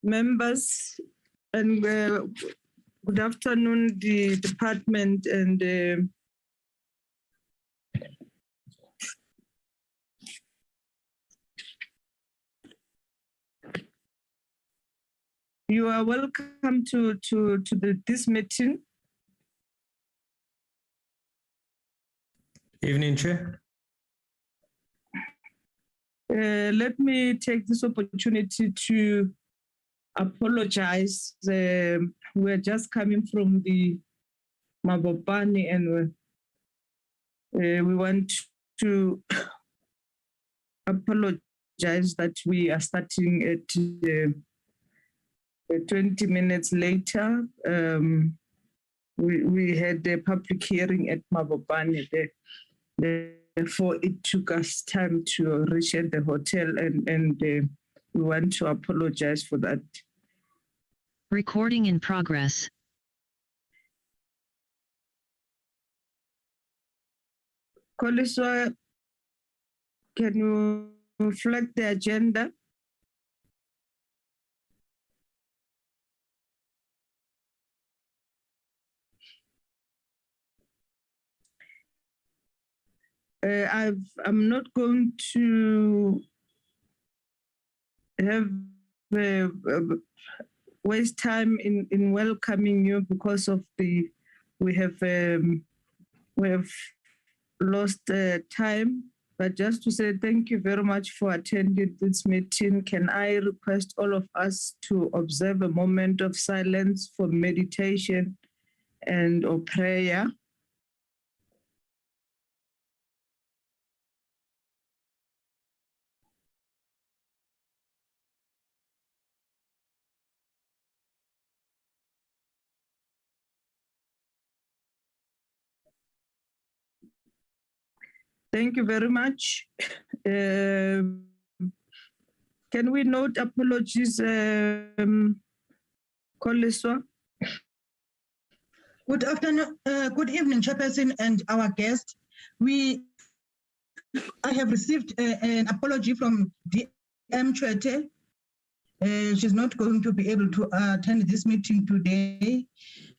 members, and good afternoon, the department, and you are welcome to this meeting. Evening, Chair. Let me take this opportunity to apologize. We're just coming from the Mabopane, and we want to apologize that we are starting at 20 minutes later. We had a public hearing at Mabopane. Therefore, it took us time to reach at the hotel, and we want to apologize for that. Recording in progress. Koliswa, can you reflect the agenda? I'm not going to have waste time in welcoming you because of we have lost time. But just to say thank you very much for attending this meeting. Can I request all of us to observe a moment of silence for meditation and or prayer? Thank you very much. Can we note apologies, Koliswa? Good afternoon, good evening, Chairperson and our guest. I have received an apology from DM Chwete. She's not going to be able to attend this meeting today.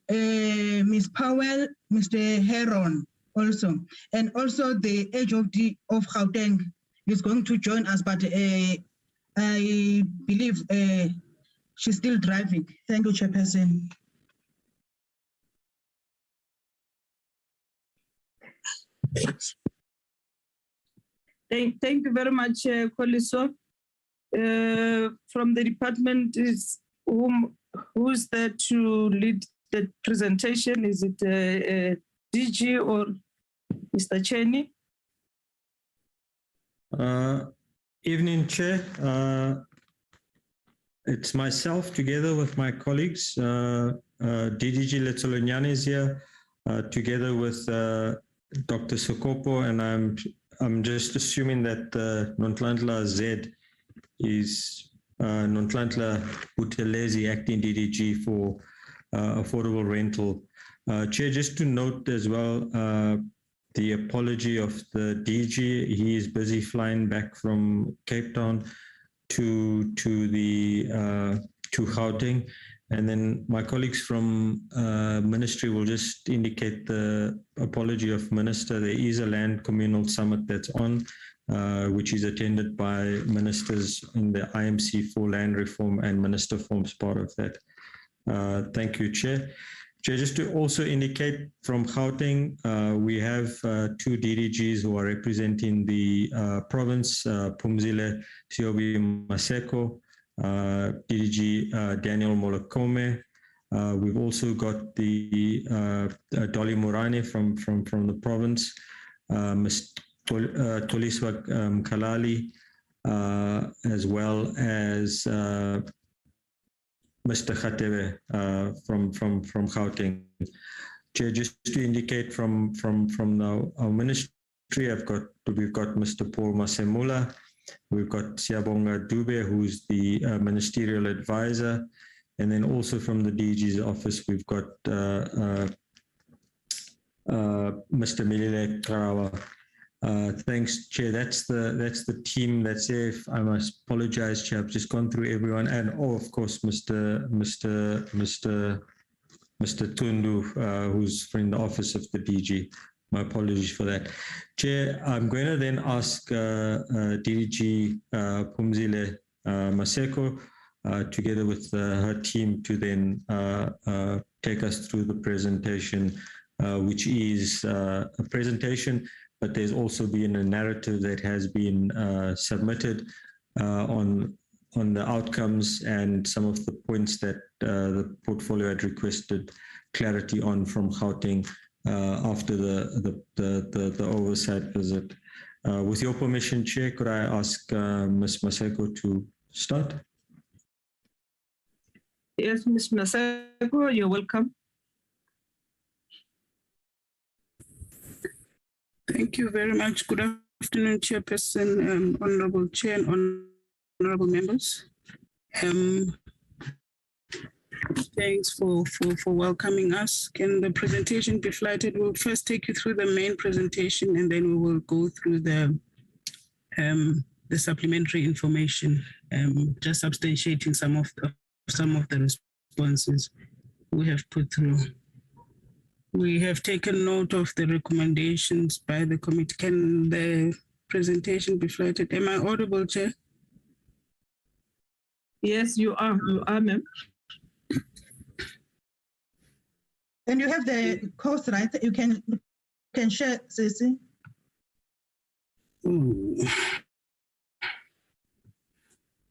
Ms. Powell, Mr. Heron also, and also the HOD of Gauteng is going to join us, but I believe she's still driving. Thank you, Chairperson. Thank you very much, Koliswa. From the department, who's there to lead the presentation? Is it DG or Mr. Cheney? Evening, Chair. It's myself together with my colleagues. DDG Letsolonyane is here, together with Dr. Sokopo, and I'm just assuming that Nonhlanhla Z is Nonhlanhla Buthelezi, acting DDG for affordable rental. Chair, just to note as well, the apology of the DG. He is busy flying back from Cape Town to Gauteng, and then my colleagues from Ministry will just indicate the apology of Minister. There is a land communal summit that's on, which is attended by ministers in the IMC for land reform, and Minister forms part of that. Thank you, Chair. Chair, just to also indicate from Gauteng, we have two DDGs who are representing the province, Pumzile Siobi Maseko, DDG Daniel Molokome. We've also got the Dolly Morane from the province, Ms. Toliswa Kalali, as well as Mr. Khatebe from Gauteng. Chair, just to indicate from our ministry, we've got Mr. Paul Masemula, we've got Siabonga Dube, who's the ministerial advisor, and then also from the DG's office, we've got Mr. Milile Karawa, Thanks, Chair. That's the team that's there. I must apologize, Chair. I've just gone through everyone, and of course, Mr. Tundu, who's in the office of the DG. My apologies for that. Chair, I'm going to then ask DG Pumzile Maseko, together with her team, to then take us through the presentation, which is a presentation, but there's also been a narrative that has been submitted on the outcomes and some of the points that the portfolio had requested clarity on from Gauteng after the oversight visit. With your permission, Chair, could I ask Ms. Maseko to start? Yes, Ms. Maseko, you're welcome. Thank you very much. Good afternoon, Chairperson, Honorable Chair, and honorable members. Thanks for welcoming us. Can the presentation be flighted? We'll first take you through the main presentation, and then we will go through the supplementary information, just substantiating some of the responses we have put through. We have taken note of the recommendations by the committee. Can the presentation be flighted? Am I audible, Chair? Yes, you are. You are, ma'am. And you have the course, right? You can share, Ceci.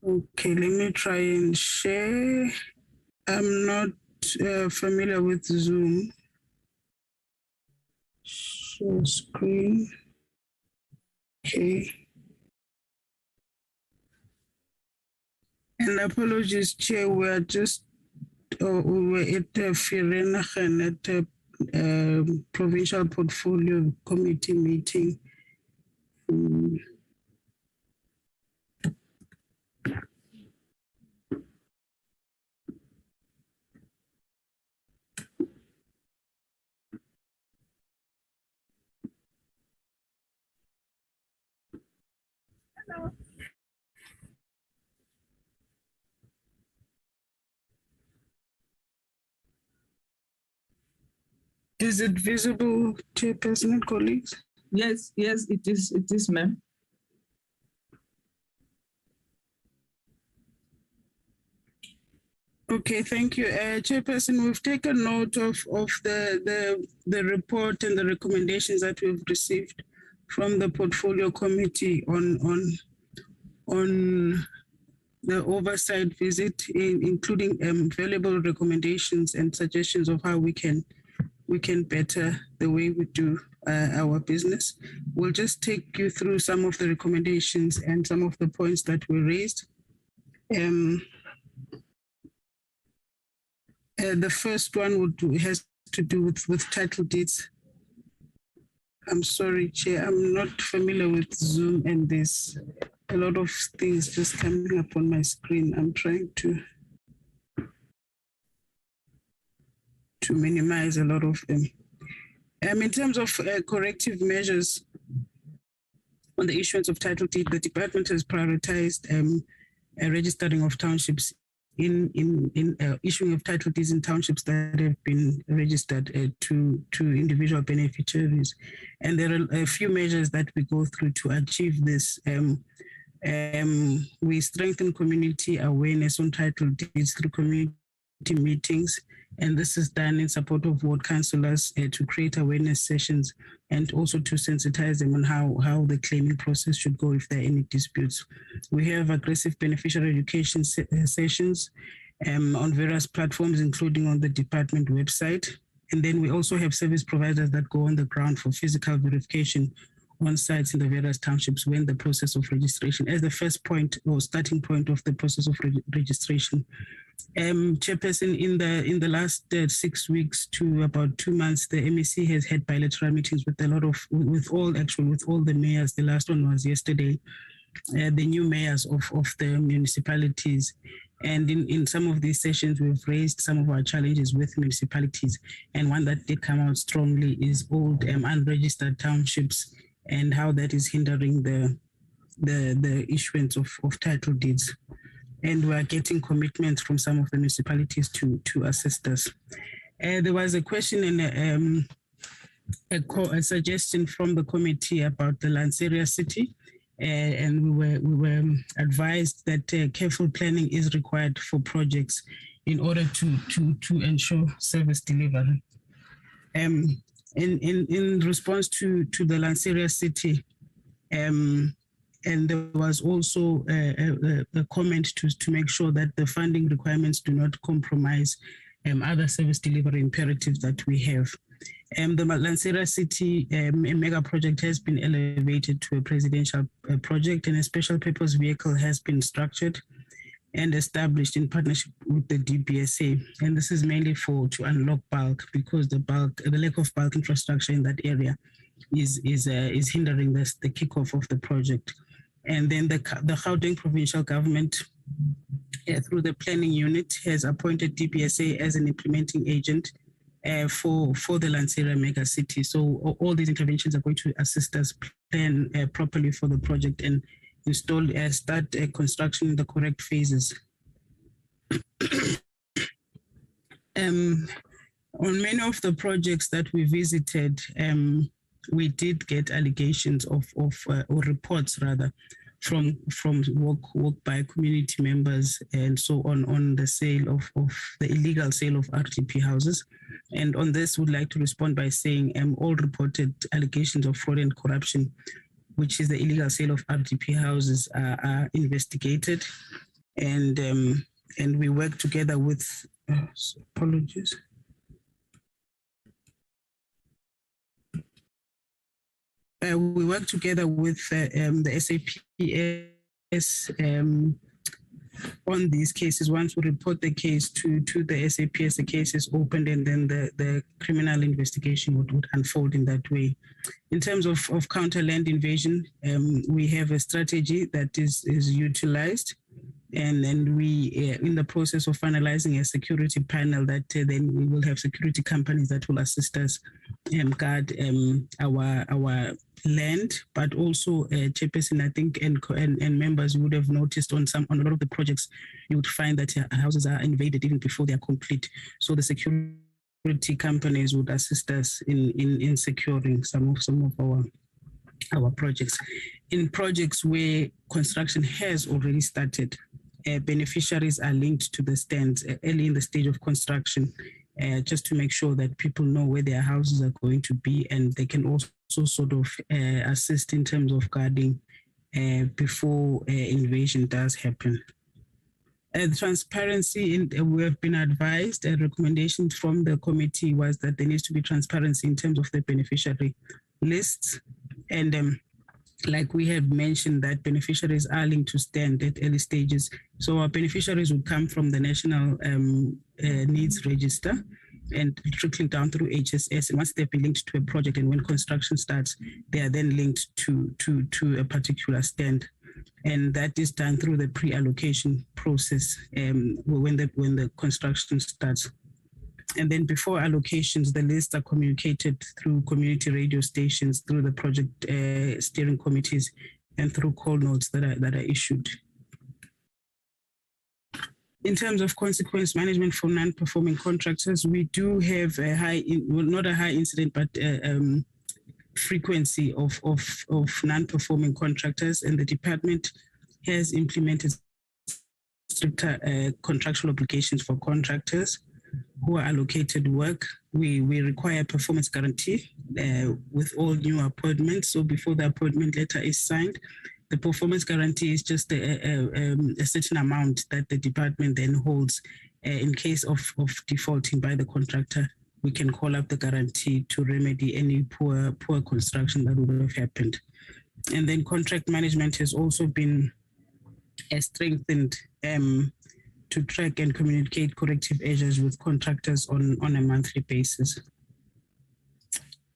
Okay, let me try and share. I'm not familiar with Zoom. Share screen. Okay. And apologies, Chair, we are just we were at Firenachen at a provincial portfolio committee meeting. Is it visible, Chairperson and colleagues? Yes, yes, it is, ma'am. Okay, thank you. Chairperson, we've taken note of the report and the recommendations that we've received from the portfolio committee on the oversight visit, including valuable recommendations and suggestions of how we can better the way we do our business. We'll just take you through some of the recommendations and some of the points that were raised. The first one has to do with title deeds. I'm sorry, Chair, I'm not familiar with Zoom, and there's a lot of things just coming up on my screen. I'm trying to minimize a lot of them. In terms of corrective measures on the issuance of title deed, the department has prioritized registering of townships in issuing of title deeds in townships that have been registered to individual beneficiaries. And there are a few measures that we go through to achieve this. We strengthen community awareness on title deeds through community meetings, and this is done in support of ward councillors to create awareness sessions and also to sensitize them on how the claiming process should go if there are any disputes. We have aggressive beneficiary education sessions on various platforms, including on the department website. And then we also have service providers that go on the ground for physical verification on sites in the various townships when the process of registration, as the first point or starting point of the process of registration. Chairperson, in the last 6 weeks to about 2 months, the MEC has had bilateral meetings with all the mayors. The last one was yesterday. The new mayors of the municipalities. And in some of these sessions, we've raised some of our challenges with municipalities. And one that did come out strongly is old unregistered townships and how that is hindering the issuance of title deeds. And we are getting commitments from some of the municipalities to assist us. There was a question and a suggestion from the committee about the Lanseria city, and we were advised that careful planning is required for projects in order to ensure service delivery. In response to the Lanseria city, and there was also a comment to make sure that the funding requirements do not compromise other service delivery imperatives that we have. The Lanseria City mega project has been elevated to a presidential project, and a special purpose vehicle has been structured and established in partnership with the DBSA. And this is mainly to unlock bulk, because the lack of bulk infrastructure in that area is hindering the kickoff of the project. And then the Gauteng provincial government, through the planning unit, has appointed DBSA as an implementing agent for the Lanseria mega city. So all these interventions are going to assist us plan properly for the project and start construction in the correct phases. On many of the projects that we visited, we did get allegations or reports rather from work by community members and so on the sale of the illegal sale of RDP houses. And on this, would like to respond by saying all reported allegations of fraud and corruption, which is the illegal sale of RDP houses, are investigated, and we work together with apologies. We work together with the SAPS on these cases. Once we report the case to the SAPS, the case is opened, and then the criminal investigation would unfold in that way. In terms of counter land invasion, we have a strategy that is utilized, and then we in the process of finalizing a security panel that then we will have security companies that will assist us guard our land, but also Chairperson, I think, and members would have noticed on a lot of the projects, you would find that houses are invaded even before they are complete. So the security companies would assist us in securing some of our projects. In projects where construction has already started, beneficiaries are linked to the stands early in the stage of construction, just to make sure that people know where their houses are going to be, and they can also sort of assist in terms of guarding before invasion does happen. Transparency, we have been advised, a recommendation from the committee was that there needs to be transparency in terms of the beneficiary lists. And like we have mentioned, that beneficiaries are linked to stand at early stages. So our beneficiaries would come from the National Needs Register and trickling down through HSS. And once they've been linked to a project, and when construction starts, they are then linked to a particular stand. And that is done through the pre-allocation process when the construction starts. And then before allocations, the lists are communicated through community radio stations, through the project steering committees, and through call notes that are issued. In terms of consequence management for non-performing contractors, we do have a not a high incident, but frequency of non-performing contractors, and the department has implemented stricter contractual obligations for contractors who are allocated work. We require performance guarantee with all new appointments. So before the appointment letter is signed, the performance guarantee is just a certain amount that the department then holds in case of defaulting by the contractor. We can call up the guarantee to remedy any poor construction that would have happened. And then contract management has also been strengthened to track and communicate corrective measures with contractors on a monthly basis.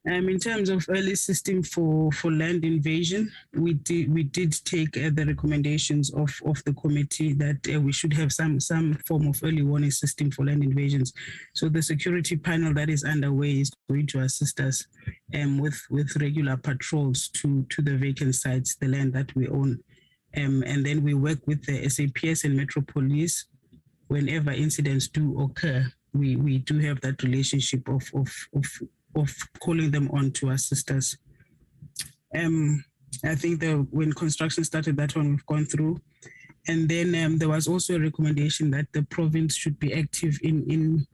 In terms of early system for land invasion, we did take the recommendations of the committee that we should have some form of early warning system for land invasions. So the security panel that is underway is going to assist us with regular patrols to the vacant sites, the land that we own. And then we work with the SAPS and Metro Police. Whenever incidents do occur, we do have that relationship of calling them on to assist us. I think when construction started, that one we've gone through. And then there was also a recommendation that the province should be active in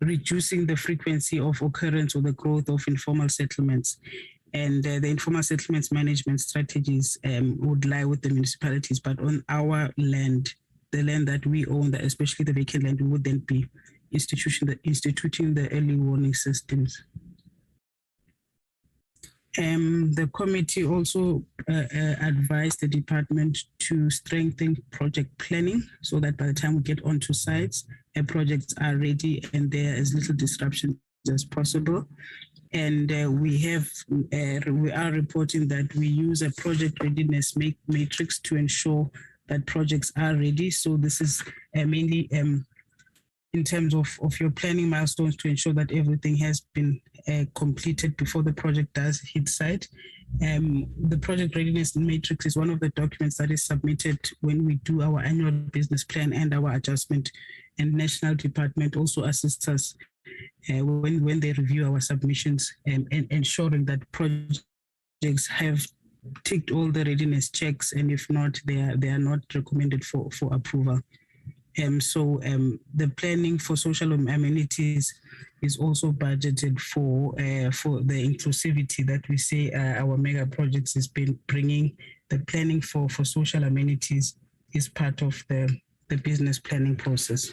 reducing the frequency of occurrence or the growth of informal settlements. And the informal settlements management strategies would lie with the municipalities, but on our land, the land that we own, especially the vacant land, we would then be instituting the early warning systems. The committee also advised the department to strengthen project planning so that by the time we get onto sites, projects are ready and there is little disruption as possible. And we are reporting that we use a project readiness matrix to ensure that projects are ready. So this is mainly in terms of your planning milestones to ensure that everything has been completed before the project does hit site. The project readiness matrix is one of the documents that is submitted when we do our annual business plan and our adjustment, and National Department also assists us when they review our submissions and ensuring that projects have ticked all the readiness checks, and if not, they are not recommended for approval. So the planning for social amenities is also budgeted for the inclusivity that we say our mega projects has been bringing. The planning for social amenities is part of the business planning process.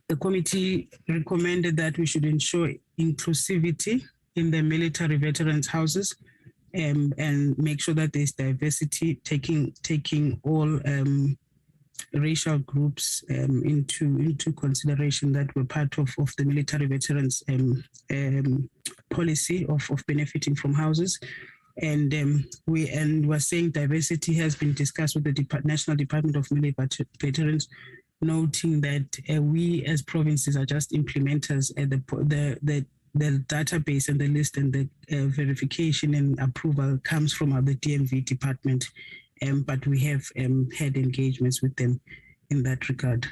The committee recommended that we should ensure inclusivity in the military veterans houses and make sure that there's diversity, taking all racial groups into consideration that were part of the military veterans policy of benefiting from houses. And we're saying diversity has been discussed with the National Department of Military Veterans, noting that we as provinces are just implementers at the database and the list, and the verification and approval comes from the DMV department. But we have had engagements with them in that regard.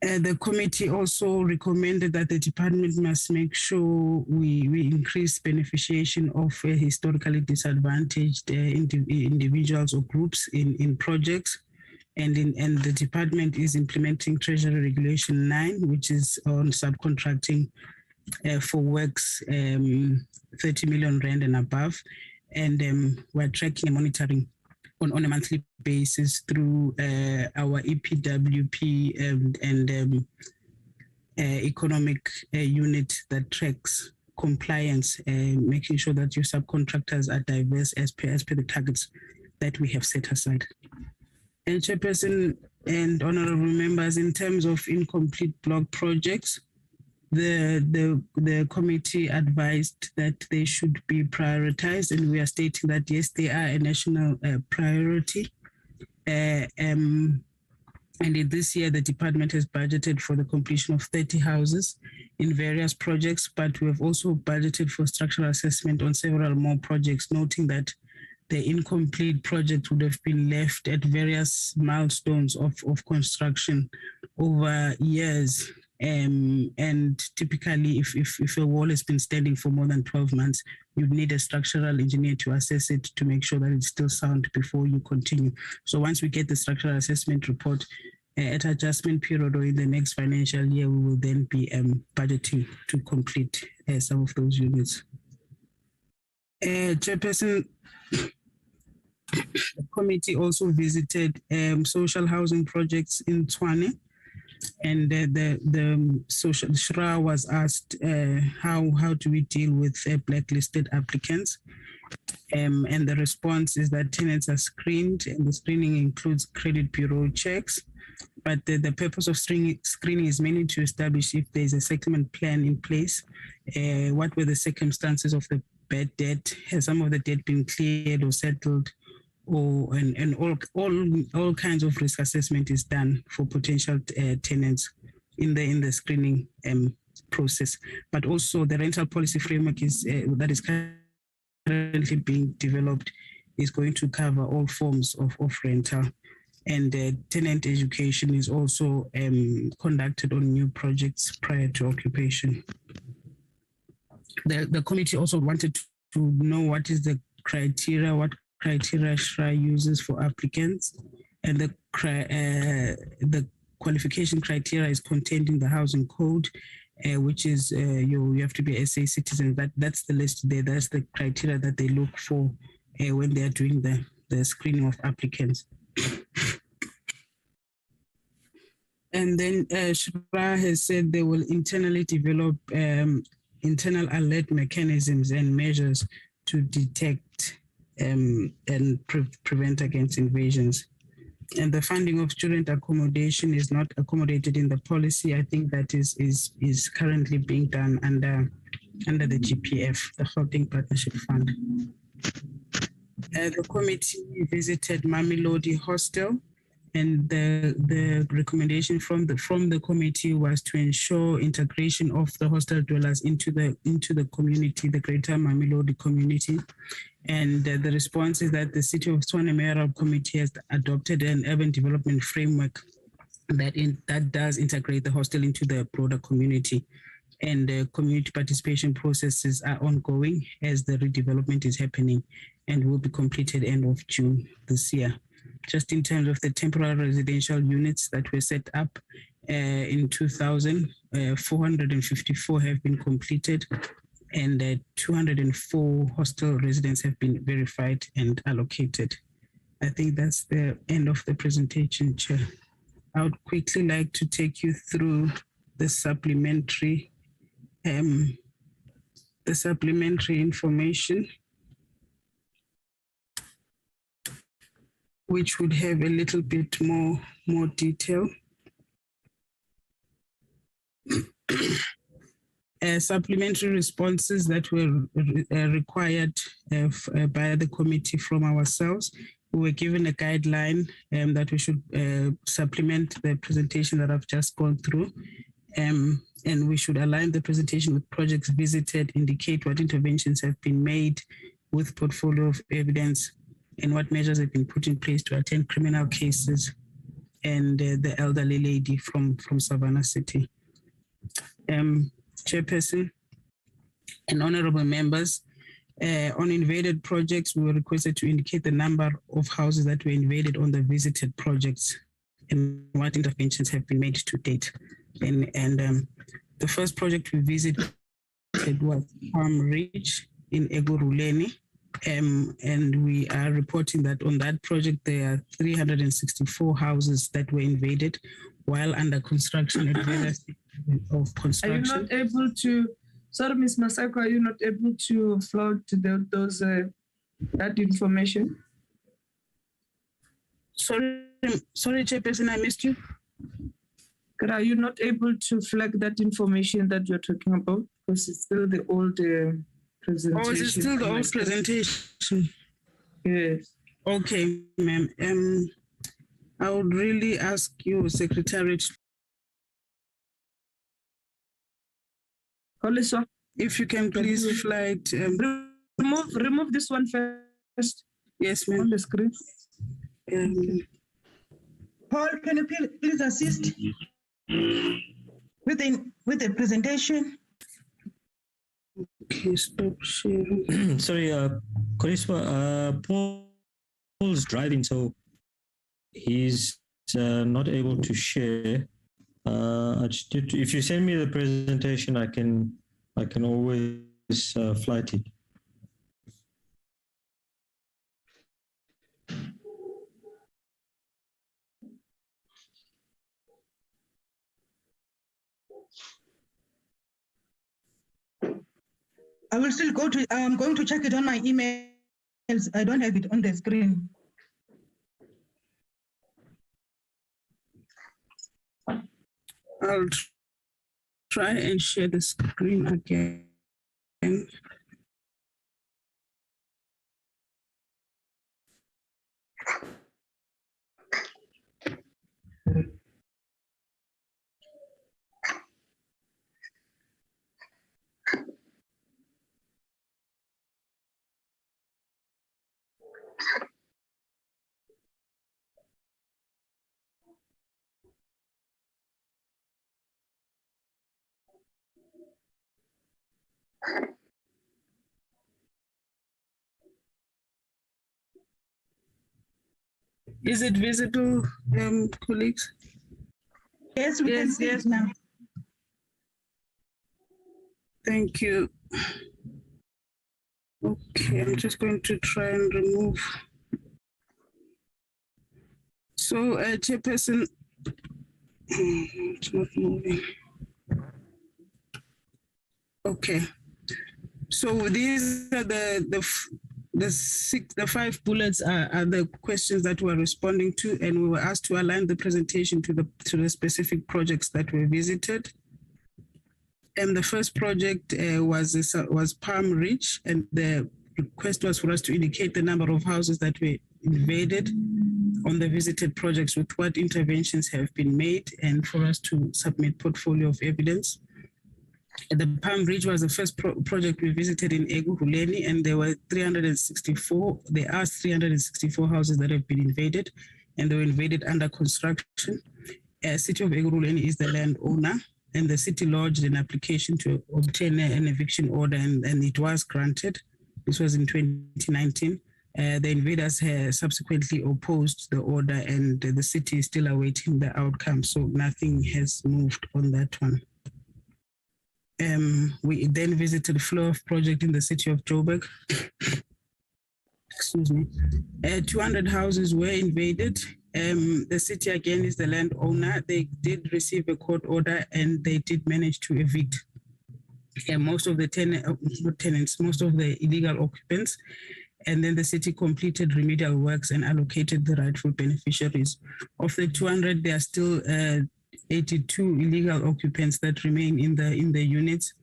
The committee also recommended that the department must make sure we increase beneficiation of historically disadvantaged individuals or groups in projects. And the department is implementing Treasury Regulation 9, which is on subcontracting for works 30 million rand and above. And we're tracking and monitoring on a monthly basis through our EPWP and economic unit that tracks compliance, making sure that your subcontractors are diverse as per the targets that we have set aside. And Chairperson and honorable members, in terms of incomplete block projects, the committee advised that they should be prioritized, and we are stating that yes, they are a national priority. And in this year, the department has budgeted for the completion of 30 houses in various projects, but we have also budgeted for structural assessment on several more projects, noting that the incomplete project would have been left at various milestones of construction over years. And typically, if a wall has been standing for more than 12 months, you'd need a structural engineer to assess it to make sure that it's still sound before you continue. So once we get the structural assessment report at adjustment period or in the next financial year, we will then be budgeting to complete some of those units. Chairperson, the committee also visited social housing projects in Tshwane, and the social SHRA was asked how do we deal with blacklisted applicants, and the response is that tenants are screened, and the screening includes credit bureau checks, But the purpose of screening is mainly to establish if there is a settlement plan in place, what were the circumstances of the bad debt, has some of the debt been cleared or settled, and all kinds of risk assessment is done for potential tenants in the screening process. But also the rental policy framework is that is currently being developed is going to cover all forms of rental. And tenant education is also conducted on new projects prior to occupation. The committee also wanted to know what is the criteria, what criteria SHRA uses for applicants, and the qualification criteria is contained in the housing code, which is you have to be a SA citizen. That's the list there. That's the criteria that they look for when they are doing the screening of applicants. And then SHRA has said they will internally develop internal alert mechanisms and measures to detect and prevent against invasions. And the funding of student accommodation is not accommodated in the policy. I think that is currently being done under the GPF, the Gauteng Partnership Fund. The committee visited Mamelodi Hostel, and the recommendation from the committee was to ensure integration of the hostel dwellers into the community, the greater Mamelodi community. And the response is that the City of Tshwane Mayoral Committee has adopted an urban development framework that does integrate the hostel into the broader community. And community participation processes are ongoing as the redevelopment is happening and will be completed end of June this year. Just in terms of the temporary residential units that were set up in 2000, 454 have been completed, and 204 hostel residents have been verified and allocated. I think that's the end of the presentation, Chair. I would quickly like to take you through the supplementary information, which would have a little bit more detail. Supplementary responses that were required by the committee from ourselves. We were given a guideline that we should supplement the presentation that I've just gone through. And we should align the presentation with projects visited, indicate what interventions have been made with portfolio of evidence, and what measures have been put in place to attend criminal cases, and the elderly lady from Savannah City. Chairperson and honorable members, on invaded projects, we were requested to indicate the number of houses that were invaded on the visited projects and what interventions have been made to date. And the first project we visited was Palm Ridge in Egoruleni. And we are reporting that on that project, there are 364 houses that were invaded while under construction at various stages of construction. Are you not able to, sorry, Ms. Masako, are you not able to float that information? Sorry, Chairperson, I missed you. Are you not able to flag that information that you're talking about? Because it's still the old presentation. Oh, is it still the old presentation? Yes. Okay, ma'am. I would really ask you, Secretary, if you can please flag. Remove this one first. Yes, ma'am. On the screen. Paul, can you please assist with the presentation? Okay, stop sharing. Sorry, Koriswa, Paul's driving, so he's not able to share. If you send me the presentation, I can always flight it. I will still I'm going to check it on my emails. I don't have it on the screen. I'll try and share the screen again. Is it visible, colleagues? Yes, we can see it now. Thank you. Okay, I'm just going to try and remove. So, Chairperson, it's not moving. Okay. So these are the 5 bullets are the questions that we're responding to, and we were asked to align the presentation to the specific projects that were visited. And the first project was Palm Ridge, and the request was for us to indicate the number of houses that were invaded on the visited projects with what interventions have been made, and for us to submit portfolio of evidence. The Palm Ridge was the first project we visited in Ekurhuleni, and there were 364. There are 364 houses that have been invaded, and they were invaded under construction. City of Ekurhuleni is the landowner, and the city lodged an application to obtain an eviction order, and it was granted. This was in 2019. The invaders subsequently opposed the order, and the city is still awaiting the outcome. So nothing has moved on that one. We then visited the Flow-Off project in the city of Joburg. Excuse me. 200 houses were invaded. The city again is the landowner. They did receive a court order, and they did manage to evict most of the tenants, most of the illegal occupants. And then the city completed remedial works and allocated the rightful beneficiaries. Of the 200, there are still 82 illegal occupants that remain in the units,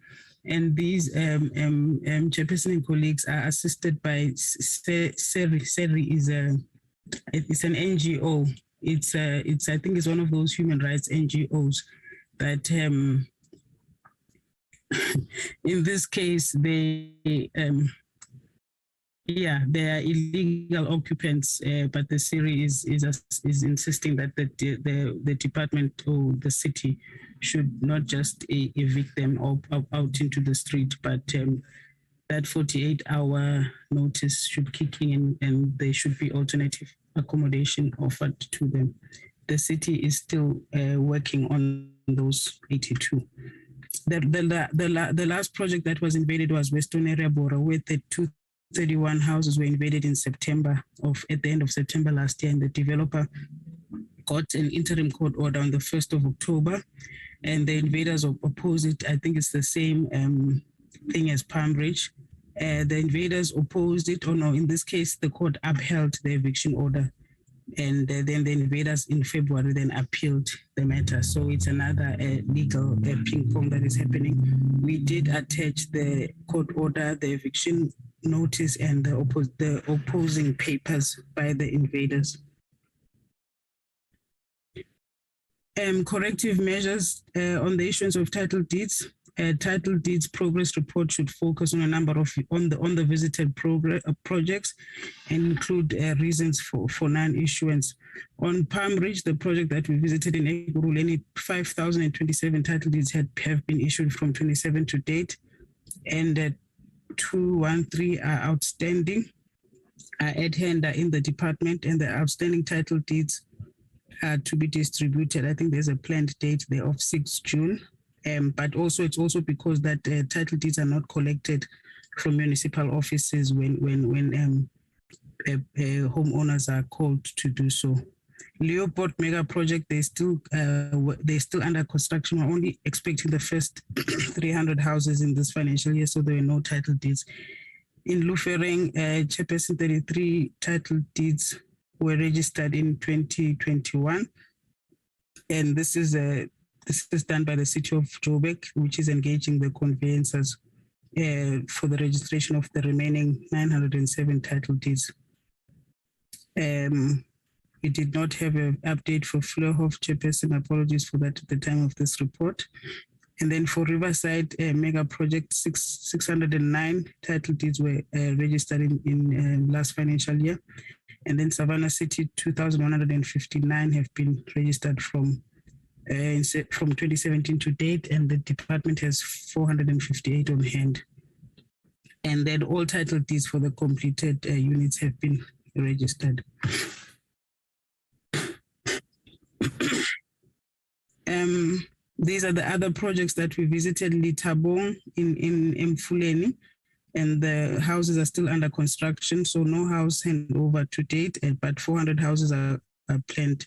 and these chairperson and colleagues are assisted by SERI. SERI is it's an NGO. It's I think it's one of those human rights NGOs that in this case they they are illegal occupants, but the SERI is insisting that the department or the city should not just evict them out into the street, but that 48-hour notice should kick in, and there should be alternative accommodation offered to them. The city is still working on those 82. The last project that was invaded was Western Area Bora, where the 231 houses were invaded at the end of September last year, and the developer got an interim court order on the 1st of October, and the invaders opposed it. I think it's the same thing as Palm Ridge. The invaders opposed it, or no, in this case, the court upheld the eviction order, and then the invaders in February then appealed the matter. So it's another legal ping pong that is happening. We did attach the court order, the eviction notice, and the opposing papers by the invaders. Corrective measures on the issuance of title deeds. Title deeds progress report should focus on a number of on the visited projects and include reasons for non-issuance. On Palm Ridge, the project that we visited in Ekurhuleni, 5,027 title deeds have been issued from 27 to date, and 213 are outstanding, at hand in the department, and the outstanding title deeds are to be distributed. I think there's a planned date there of 6 June. But also it's also because that title deeds are not collected from municipal offices when homeowners are called to do so. Leopold mega project, they're still under construction. We're only expecting the first 300 houses in this financial year, so there were no title deeds. In Lufereng, Chairperson, 33 title deeds were registered in 2021, and this is This is done by the City of Joburg, which is engaging the conveyancers for the registration of the remaining 907 title deeds. We did not have an update for Fleurhof Chairperson. Apologies for that at the time of this report. And then for Riverside mega project, 609 title deeds were registered in last financial year. And then Savannah City, 2,159 have been registered from 2017 to date, and the department has 458 on hand. And then all title deeds for the completed units have been registered. These are the other projects that we visited. Litabong in Mfuleni, and the houses are still under construction, so no house handover to date, but 400 houses are planned.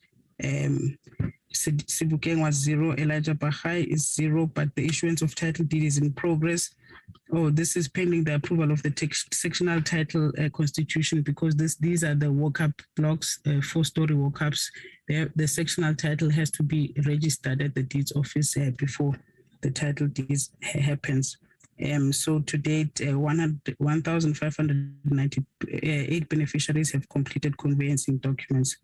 Sibukeng was 0, Elijah Bahai is 0, but the issuance of title deed is in progress. Oh, this is pending the approval of the sectional title constitution, because these are the walk-up blocks, 4-story walk-ups. The sectional title has to be registered at the deeds office before the title deeds happens. So to date, 1,598 beneficiaries have completed conveyancing documents.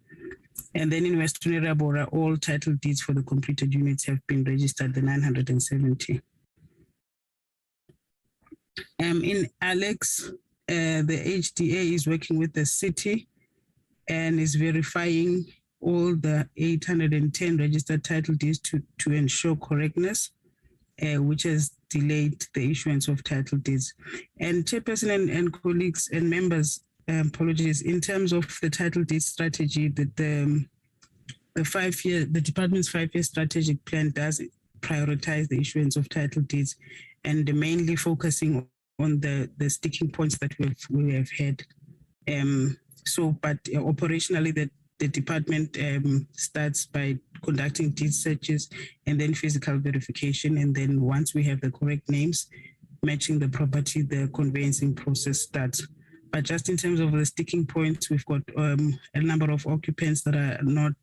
And then in Western Erabora, all title deeds for the completed units have been registered, the 970. In Alex, the HDA is working with the city and is verifying all the 810 registered title deeds to ensure correctness, which has delayed the issuance of title deeds. And Chairperson and colleagues and members, apologies, in terms of the title deed strategy, that the department's 5-year strategic plan does prioritize the issuance of title deeds, and mainly focusing on the sticking points that we have had. But operationally, the department starts by conducting deed searches and then physical verification. And then once we have the correct names matching the property, the conveyancing process starts. But just in terms of the sticking points, we've got a number of occupants that are not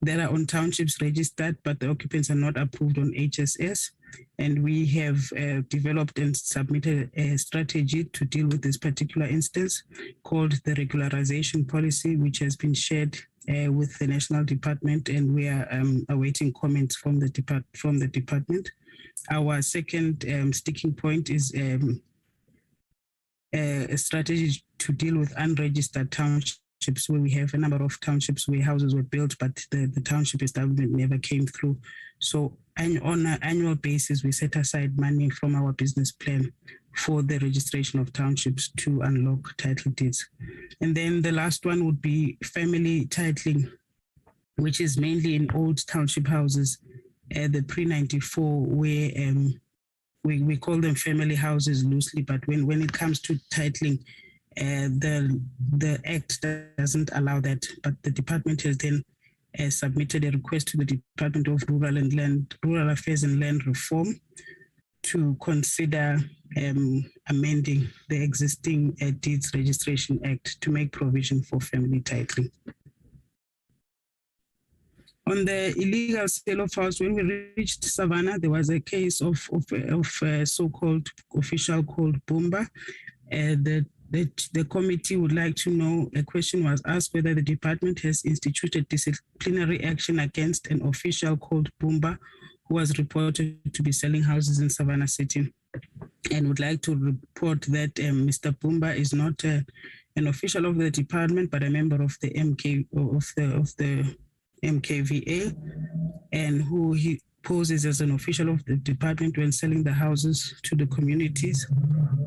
that are on townships registered, but the occupants are not approved on HSS. And we have developed and submitted a strategy to deal with this particular instance called the regularization policy, which has been shared with the national department, and we are awaiting comments from the department. Our second sticking point is a strategy to deal with unregistered townships, where we have a number of townships where houses were built, but the township establishment never came through. So on an annual basis, we set aside money from our business plan for the registration of townships to unlock title deeds. And then the last one would be family titling, which is mainly in old township houses, the pre-94, where we call them family houses loosely, but when it comes to titling, the Act doesn't allow that. But the department has then submitted a request to the Department of Rural Affairs and Land Reform to consider amending the existing Deeds Registration Act to make provision for family titling. On the illegal sale of house, when we reached Savannah, there was a case of a so-called official called Bumba. The committee would like to know, a question was asked whether the department has instituted disciplinary action against an official called Bumba, who was reported to be selling houses in Savannah City, and would like to report that Mr. Bumba is not an official of the department, but a member of the MKVA, and who he poses as an official of the department when selling the houses to the communities.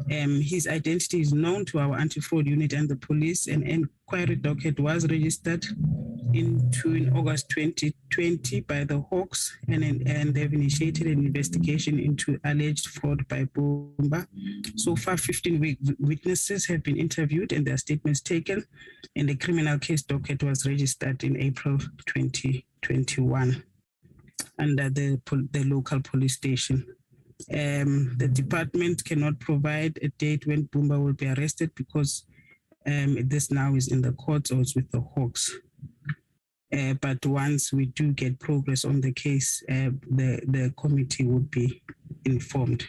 His identity is known to our anti-fraud unit and the police. An inquiry docket was registered in August 2020 by the Hawks, and they've initiated an investigation into alleged fraud by Bumba. So far, 15 witnesses have been interviewed and their statements taken, and the criminal case docket was registered in April 2021 under the local police station. The department cannot provide a date when Bumba will be arrested, because this now is in the courts or it's with the Hawks. But once we do get progress on the case, the committee would be informed.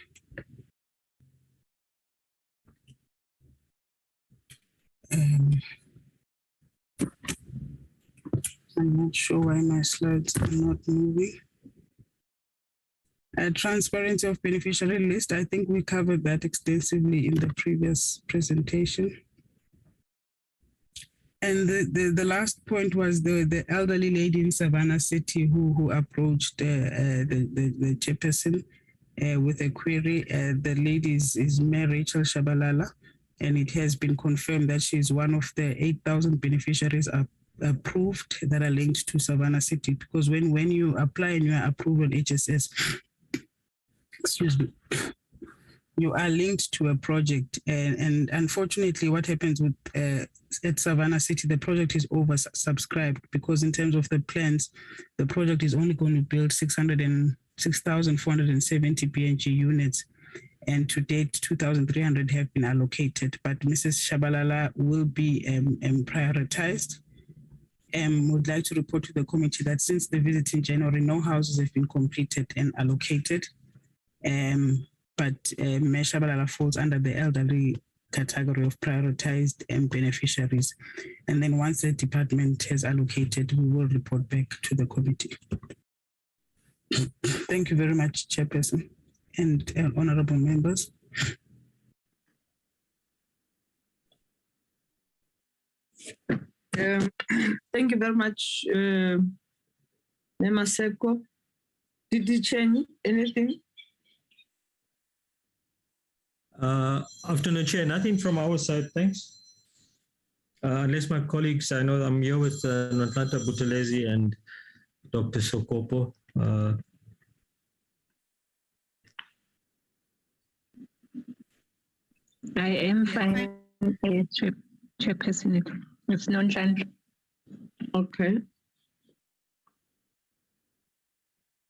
I'm not sure why my slides are not moving. Transparency of beneficiary list. I think we covered that extensively in the previous presentation. And the last point was the elderly lady in Savannah City who approached the chairperson with a query. The lady is Mayor Rachel Shabalala, and it has been confirmed that she is one of the 8,000 beneficiaries approved that are linked to Savannah City. Because when you apply and you are approved on HSS, excuse me, you are linked to a project, and unfortunately what happens with at Savannah City, the project is oversubscribed, because in terms of the plans, the project is only going to build 6,470 PNG units, and to date 2,300 have been allocated, but Mrs. Shabalala will be prioritized. Would like to report to the committee that since the visit in January, no houses have been completed and allocated. But Mayor Shabalala falls under the elderly category of prioritized beneficiaries. And then once the department has allocated, we will report back to the committee. Thank you very much, Chairperson and honorable members. Thank you very much, Nemaseko. Did you change anything? Afternoon, Chair. Nothing from our side, thanks. Unless my colleagues, I know I'm here with Natlanta Buthelezi and Dr. Sokopo. I am fine, Chairperson. It's non-change. Okay.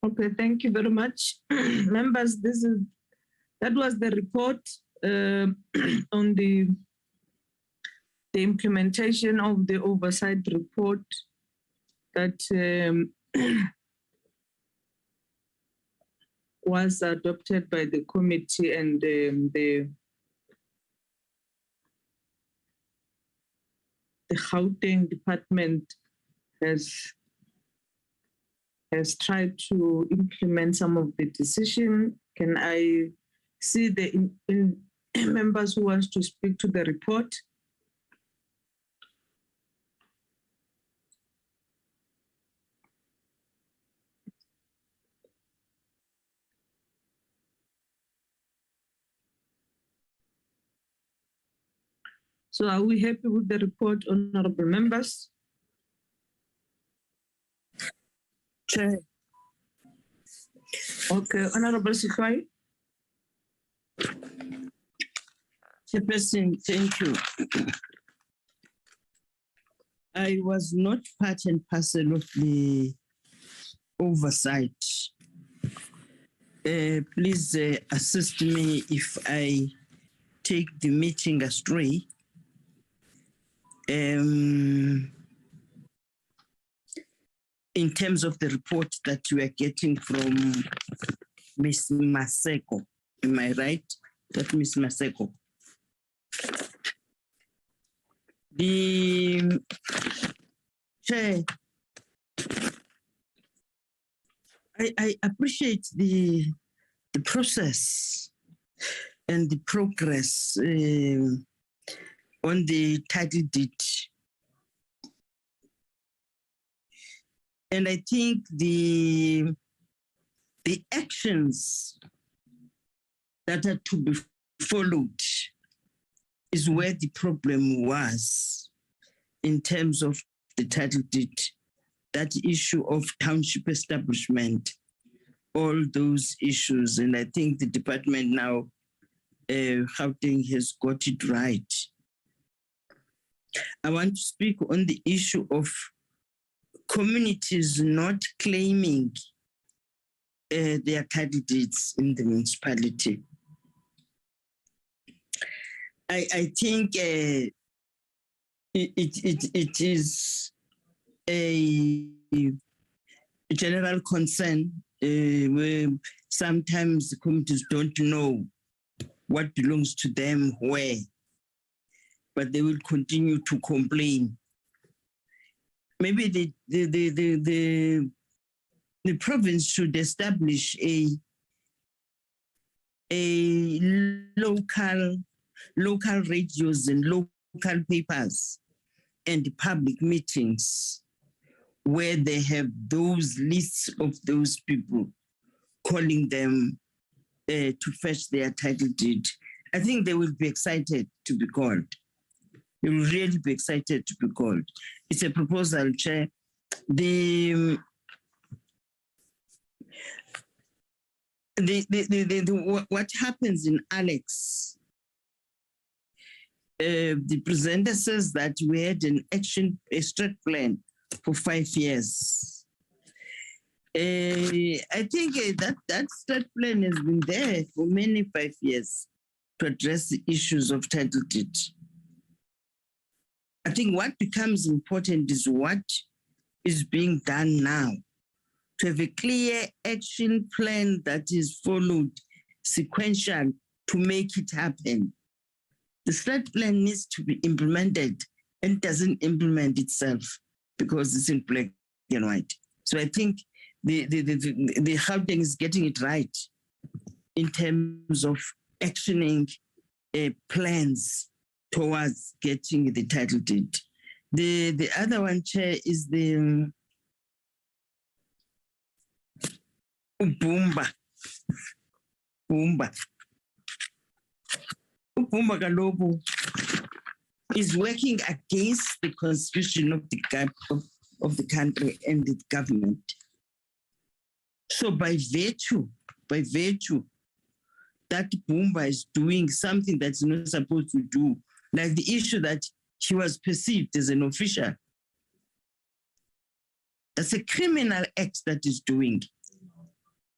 Okay, thank you very much. Members, that was the report on the implementation of the oversight report that was adopted by the committee, and the Gauteng department has tried to implement some of the decision. Can I see the members who wants to speak to the report? So are we happy with the report, honorable members? Chair. Okay, Honorable Sifai. Chairperson, thank you. I was not part and parcel of the oversight. Please assist me if I take the meeting astray. In terms of the report that you are getting from Ms. Maseko, am I right? That Ms. Maseko. The Chair, I appreciate the process and the progress on the title deed. And I think the actions that are to be followed is where the problem was in terms of the title deed, that issue of township establishment, all those issues. And I think the department now, Gauteng has got it right. I want to speak on the issue of communities not claiming their title deeds in the municipality. I think it is a general concern where sometimes the communities don't know what belongs to them where, but they will continue to complain. Maybe the province should establish a local radios and local papers and public meetings where they have those lists of those people calling them to fetch their title deed. I think they will be excited to be called. They will really be excited to be called. It's a proposal, Chair. What happens in Alex? The presenter says that we had a strat plan for 5 years. I think that strat plan has been there for many 5 years to address the issues of title deed. I think what becomes important is what is being done now, to have a clear action plan that is followed sequential to make it happen. The strat plan needs to be implemented and doesn't implement itself because it's in black and white. So I think the Gauteng is getting it right in terms of actioning plans towards getting the title deed. The other one, Chair, is the Ubumba Kalobu is working against the constitution of the country and the government. So by virtue that Bumba is doing something that's not supposed to do, like the issue that she was perceived as an official. That's a criminal act that is doing.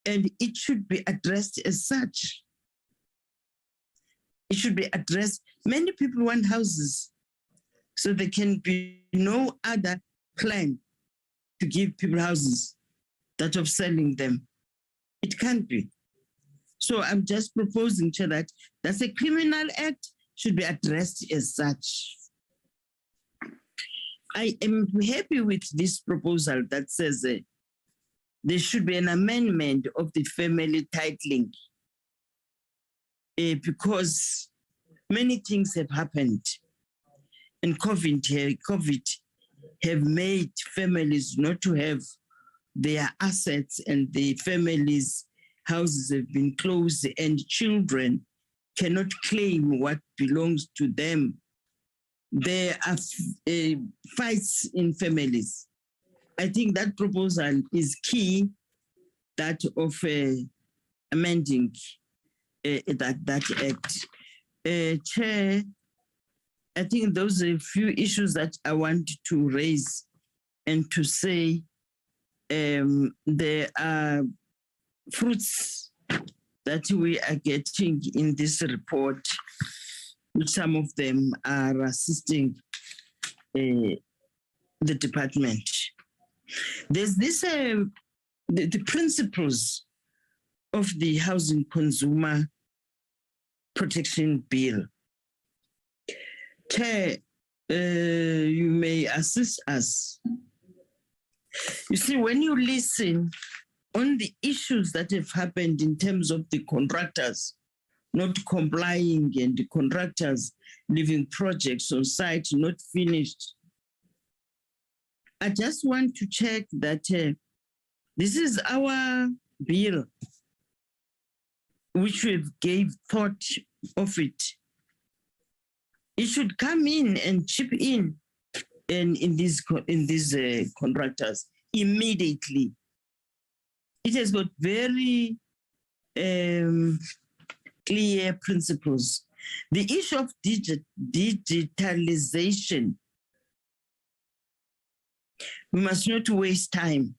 And it should be addressed as such. It should be addressed. Many people want houses, so there can be no other plan to give people houses that of selling them. It can't be. So I'm just proposing, Chair, that that's a criminal act, should be addressed as such. I am happy with this proposal that says there should be an amendment of the family titling because many things have happened, and COVID have made families not to have their assets, and the families' houses have been closed, and children cannot claim what belongs to them. There are fights in families. I think that proposal is key, that of amending that act. Chair, I think those are a few issues that I want to raise and to say there are fruits that we are getting in this report, which some of them are assisting the department. There's this, the principles of the Housing Consumer Protection Bill. Chair, you may assist us. You see, when you listen on the issues that have happened in terms of the contractors not complying and the contractors leaving projects on site not finished, I just want to check that this is our bill, which we gave thought of it. It should come in and chip in these contractors immediately. It has got very clear principles. The issue of digitalization, we must not waste time.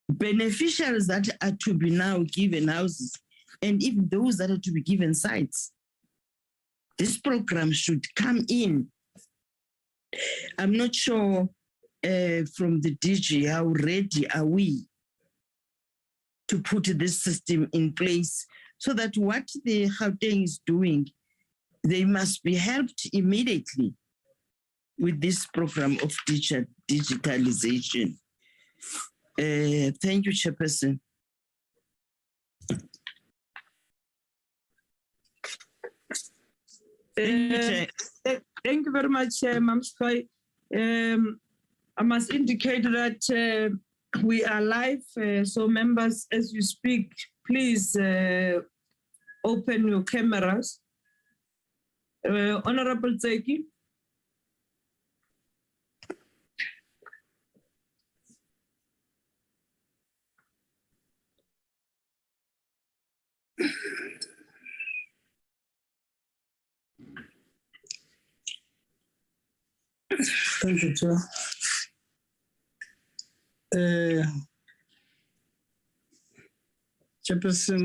Beneficiaries that are to be now given houses, and even those that are to be given sites, this program should come in I'm not sure from the DG how ready are we to put this system in place so that what the Gauteng is doing, they must be helped immediately with this program of digitalization. Thank you, Chairperson. Thank you very much, Ma'am Sky. I must indicate that we are live, so members, as you speak, please open your cameras. Honorable Tseki. Thank you, Chair. Chairperson,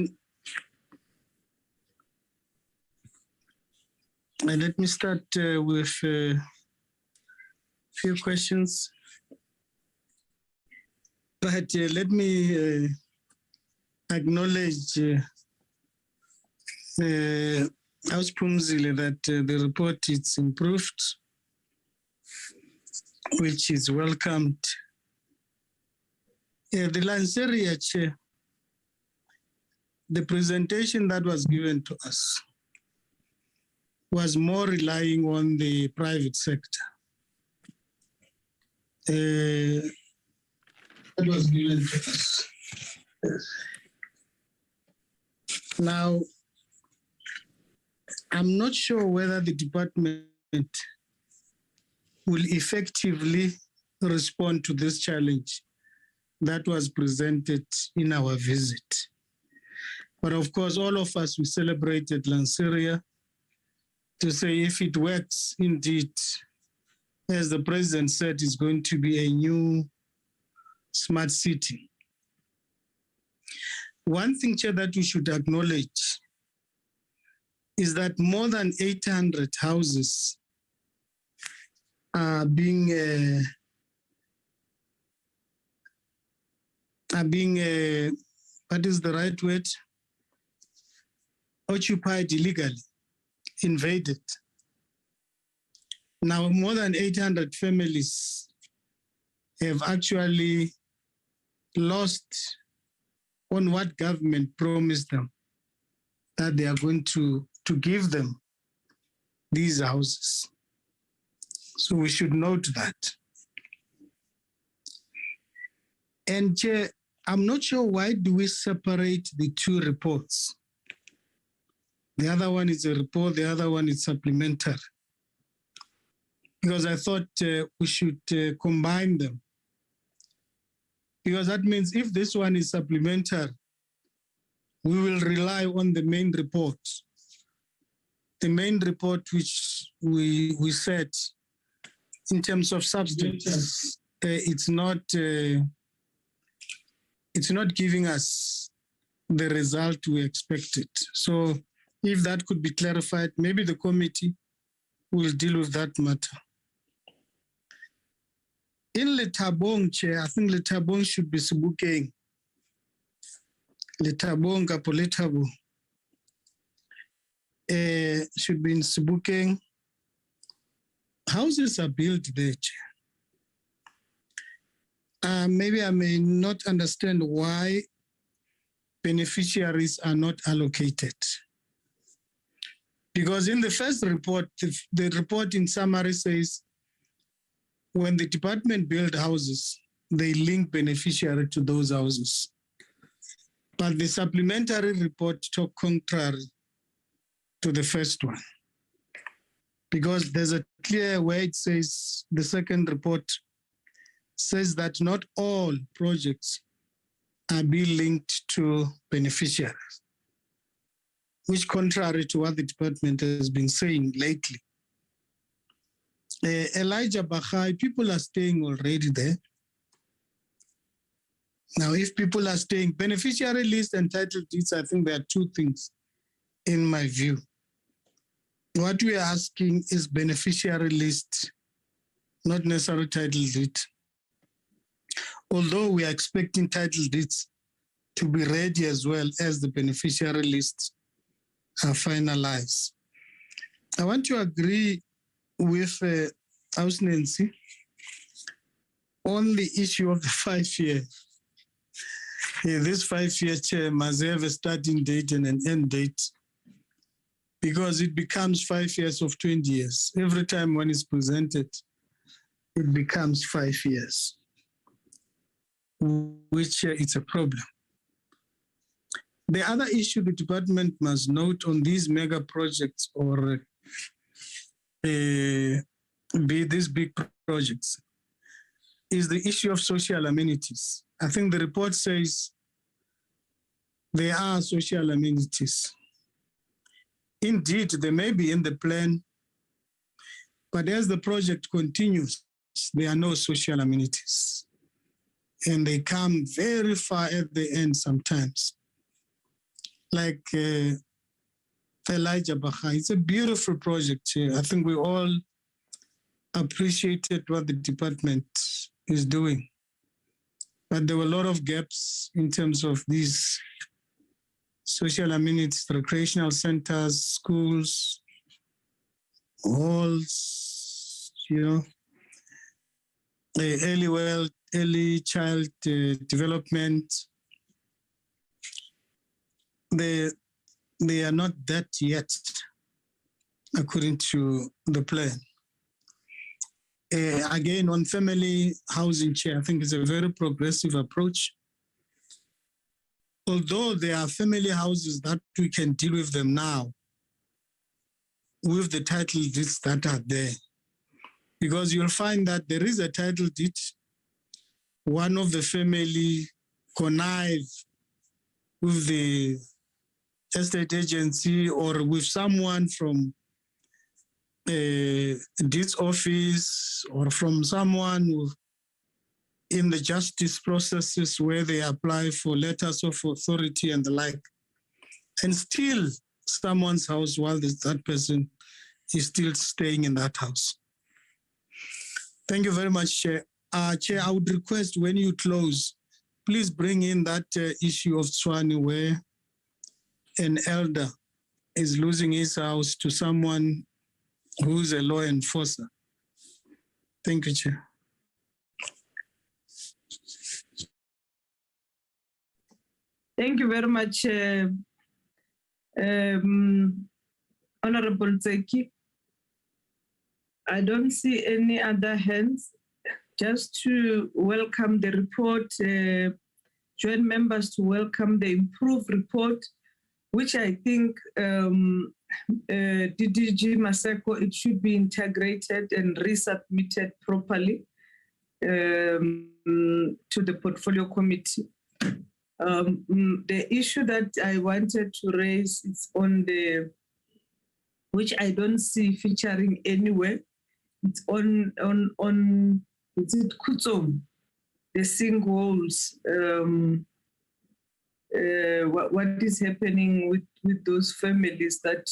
let me start with a few questions. But let me acknowledge House Pumzile that the report is improved, which is welcomed. The Lanseria Chair, the presentation that was given to us was more relying on the private sector. That was given to us. Now, I'm not sure whether the department will effectively respond to this challenge that was presented in our visit. But of course, all of us, we celebrated Lanseria to say if it works indeed, as the president said, it's going to be a new smart city. One thing, Chair, that we should acknowledge is that more than 800 houses are being what is the right word? Occupied illegally, invaded. Now, more than 800 families have actually lost on what government promised them, that they are going to give them these houses. So we should note that. And Chair, I'm not sure why do we separate the two reports. The other one is a report, the other one is supplementary. Because I thought we should combine them. Because that means if this one is supplementary, we will rely on the main report. The main report which we said in terms of substance, it's not giving us the result we expected. So if that could be clarified, maybe the committee will deal with that matter. In Letabong, Chair, I think Letabong should be Sebokeng. Letabong, Kapo Letabo, should be in Sebokeng. Houses are built there, Chair. Maybe I may not understand why beneficiaries are not allocated. Because in the first report, the report in summary says, when the department build houses, they link beneficiary to those houses. But the supplementary report talk contrary to the first one. Because there's a clear way it says, the second report says that not all projects are being linked to beneficiaries, which contrary to what the department has been saying lately. Elijah Bahai, people are staying already there. Now, if people are staying, beneficiary list and title deeds, I think there are two things in my view. What we are asking is beneficiary list not necessarily title deed. Although we are expecting title deeds to be ready as well as the beneficiary lists are finalized. I want to agree with House Nancy on the issue of the 5-year. This 5-year term must have a starting date and an end date, because it becomes 5 years of 20 years. Every time one is presented, it becomes 5 years, which it's a problem. The other issue the department must note on these mega projects or be these big projects is the issue of social amenities. I think the report says there are social amenities. Indeed, they may be in the plan, but as the project continues, there are no social amenities. And they come very far at the end sometimes. Like Elijah Baha, it's a beautiful project here. I think we all appreciated what the department is doing. But there were a lot of gaps in terms of these social amenities, recreational centers, schools, halls, early child development. They are not that yet, according to the plan. Again, on family housing chair, I think it's a very progressive approach. Although there are family houses that we can deal with them now, with the title deeds that are there. Because you'll find that there is a title deed, one of the family connive with the estate agency or with someone from deeds office or from someone in the justice processes where they apply for letters of authority and the like, and still someone's house while that person is still staying in that house. Thank you very much, Chair. Chair, I would request when you close, please bring in that issue of Tswane where an elder is losing his house to someone who's a law enforcer. Thank you, Chair. Thank you very much, Honorable Zeki. I don't see any other hands. Just to welcome the report, join members to welcome the improved report, which I think DDG Maseko, it should be integrated and resubmitted properly to the portfolio committee. The issue that I wanted to raise is on which I don't see featuring anywhere. It's on is it Kutsum, the singles. What is happening with those families that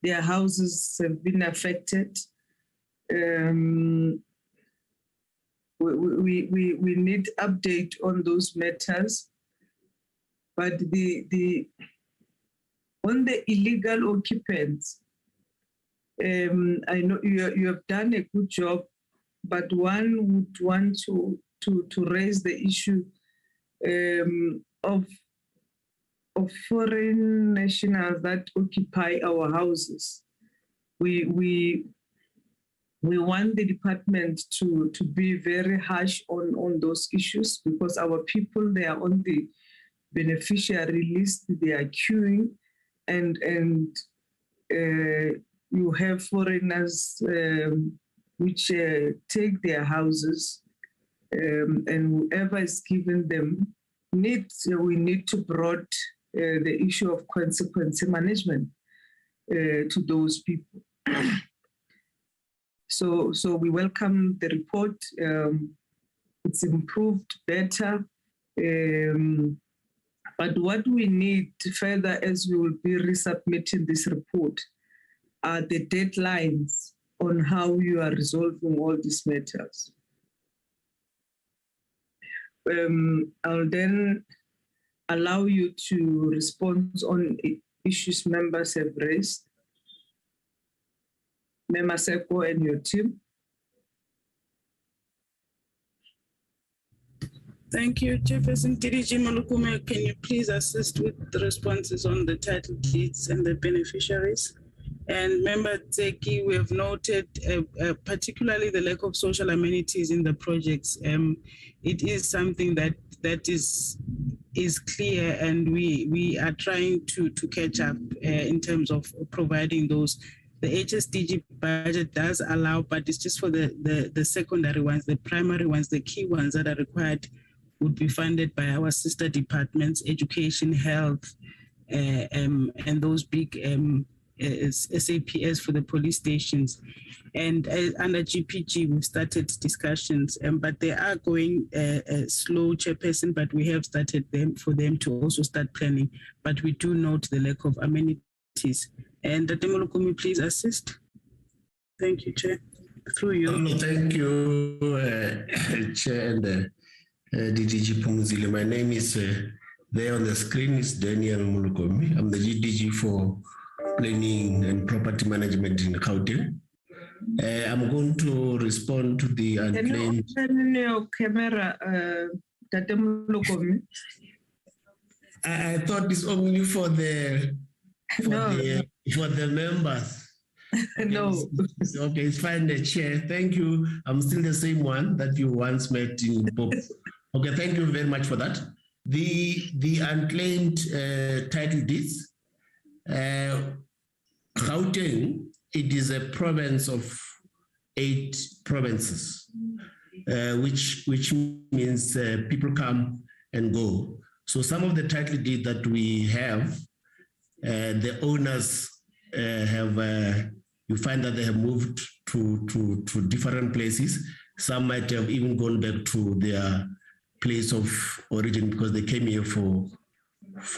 their houses have been affected. We need update on those matters, but on the illegal occupants, I know you have done a good job, but one would want to raise the issue of foreign nationals that occupy our houses. We want the department to be very harsh on those issues, because our people, they are on the beneficiary list, they are queuing, and you have foreigners which take their houses, and whoever is giving them we need to broad the issue of consequence management to those people. So we welcome the report. It's improved better. But what we need further, as we will be resubmitting this report, are the deadlines on how you are resolving all these matters. I'll then allow you to respond on issues members have raised. Member Seko and your team. Thank you, Chairperson. DDG Malukume, can you please assist with the responses on the title deeds and the beneficiaries? And Member Tseki, we have noted particularly the lack of social amenities in the projects. It is something that is clear, and we are trying to catch up in terms of providing those. The HSDG budget does allow, but it's just for the secondary ones. The primary ones, the key ones that are required, would be funded by our sister departments, education, health, and those big SAPS for the police stations. And under GPG, we've started discussions, but they are going slow, Chairperson, but we have started them for them to also start planning. But we do note the lack of amenities. And Temolokumi, please assist. Thank you, Chair. Through you. Thank you, Chair and DDG Pumzile. My name is, there on the screen is Daniel Mulukomi. I'm the GDG for Planning and Property Management in Gauteng. I'm going to respond to the unclaimed. Can you turn your camera, Tate Mulukomi? I thought it's only for the members. No. Okay, it's fine, the Chair. Thank you. I'm still the same one that you once met in Pope. Okay, thank you very much for that. The unclaimed title deeds, Gauteng, it is a province of 8 provinces, which means people come and go. So some of the title deeds that we have, the owners have, you find that they have moved to different places. Some might have even gone back to their place of origin because they came here for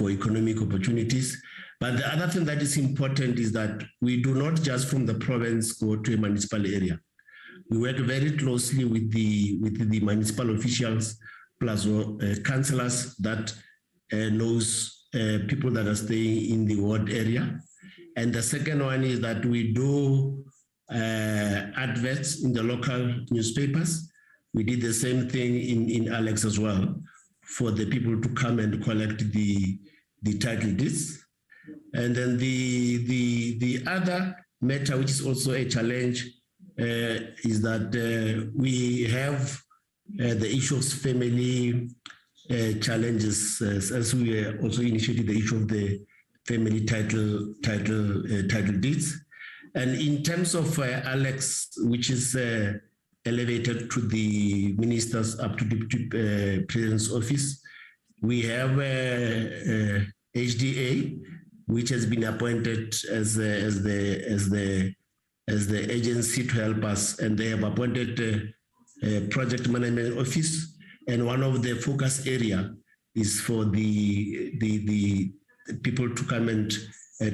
economic opportunities. But the other thing that is important is that we do not just from the province go to a municipal area. We work very closely with the municipal officials plus councillors that knows people that are staying in the ward area. And the second one is that we do adverts in the local newspapers. We did the same thing in Alex as well for the people to come and collect the title deeds. And then the other matter, which is also a challenge, is that we have the issue of family challenges, as we also initiated the issue of the family title deeds. And in terms of Alex, which is elevated to the ministers up to the president's office, we have HDA, which has been appointed as the agency to help us, and they have appointed a project management office, and one of the focus area is for the people to come and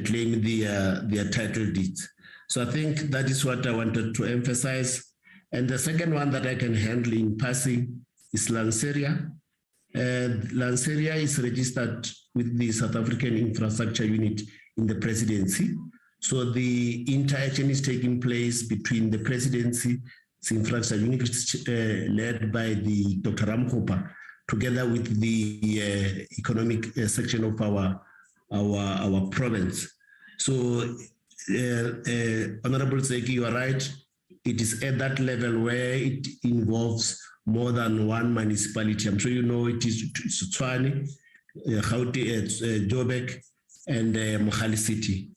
claim their title deeds. So I think that is what I wanted to emphasize. And the second one that I can handle in passing is Lanseria. Lanseria is registered with the South African Infrastructure Unit in the presidency. So the interaction is taking place between the presidency's infrastructure unit, which is led by the Dr. Ramkopa, together with the economic section of our province. So Honorable Tseki, you are right. It is at that level where it involves more than one municipality. I'm sure you know it is Tshwane, Joburg, and Mohali City.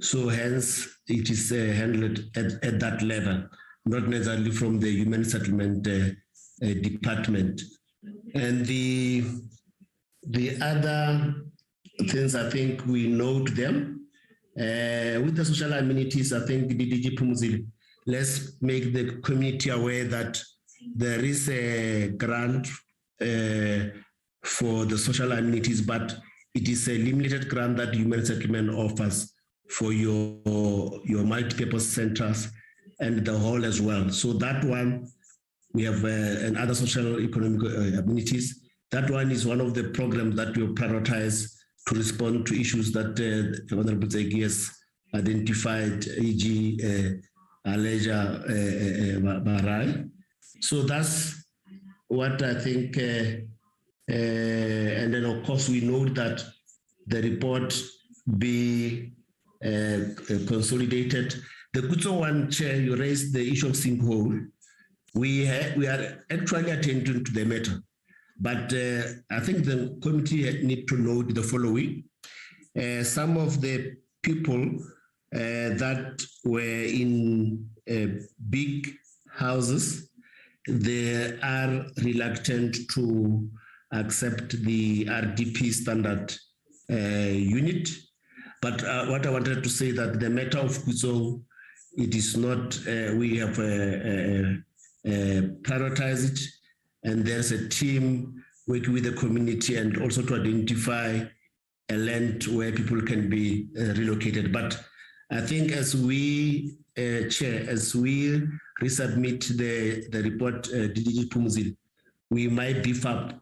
So hence it is handled at that level, not necessarily from the Human Settlement Department. And the other things, I think we note them. With the social amenities, I think the DDG Pumzile, let's make the community aware that there is a grant for the social amenities, but it is a limited grant that Human Settlement offers for your multi-purpose centers and the hall as well. So that one, we have and other social economic amenities. That one is one of the programs that we prioritize to respond to issues that the Honorable Zeki has identified, e.g. Aleja Barai. So that's what I think, and then of course we know that the report be consolidated. The Kuto one, Chair, you raised the issue of sinkhole. We are actually attending to the matter, but I think the committee need to note the following. Some of the people that were in big houses, they are reluctant to accept the RDP standard unit. But what I wanted to say that the matter of Kuzo, it is not, we have prioritized it, and there's a team working with the community and also to identify a land where people can be relocated. But I think as we, Chair, as we resubmit the report, DDG Pumzil, we might beef up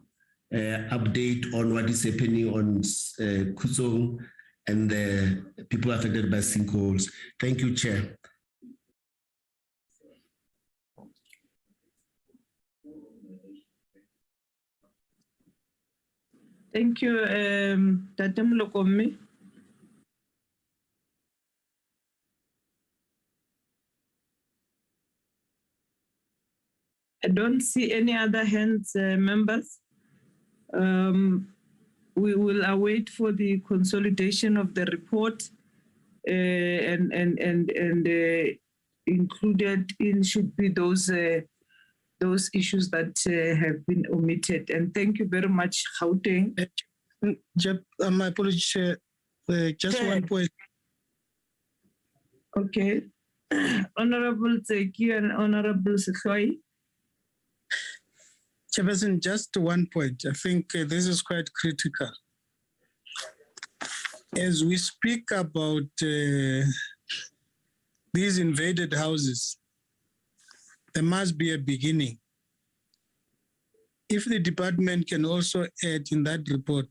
update on what is happening on Kuzong and the people affected by sinkholes. Thank you, Chair. Thank you, Tatem Lokomi. I don't see any other hands, members. We will await for the consolidation of the report and included in should be those issues that have been omitted. And thank you very much, Gauteng. My apologies, Chair. Just one point. Okay. Honorable Zeki and Honorable Sekhoi. Chairperson, just one point. I think this is quite critical. As we speak about these invaded houses, there must be a beginning. If the department can also add in that report,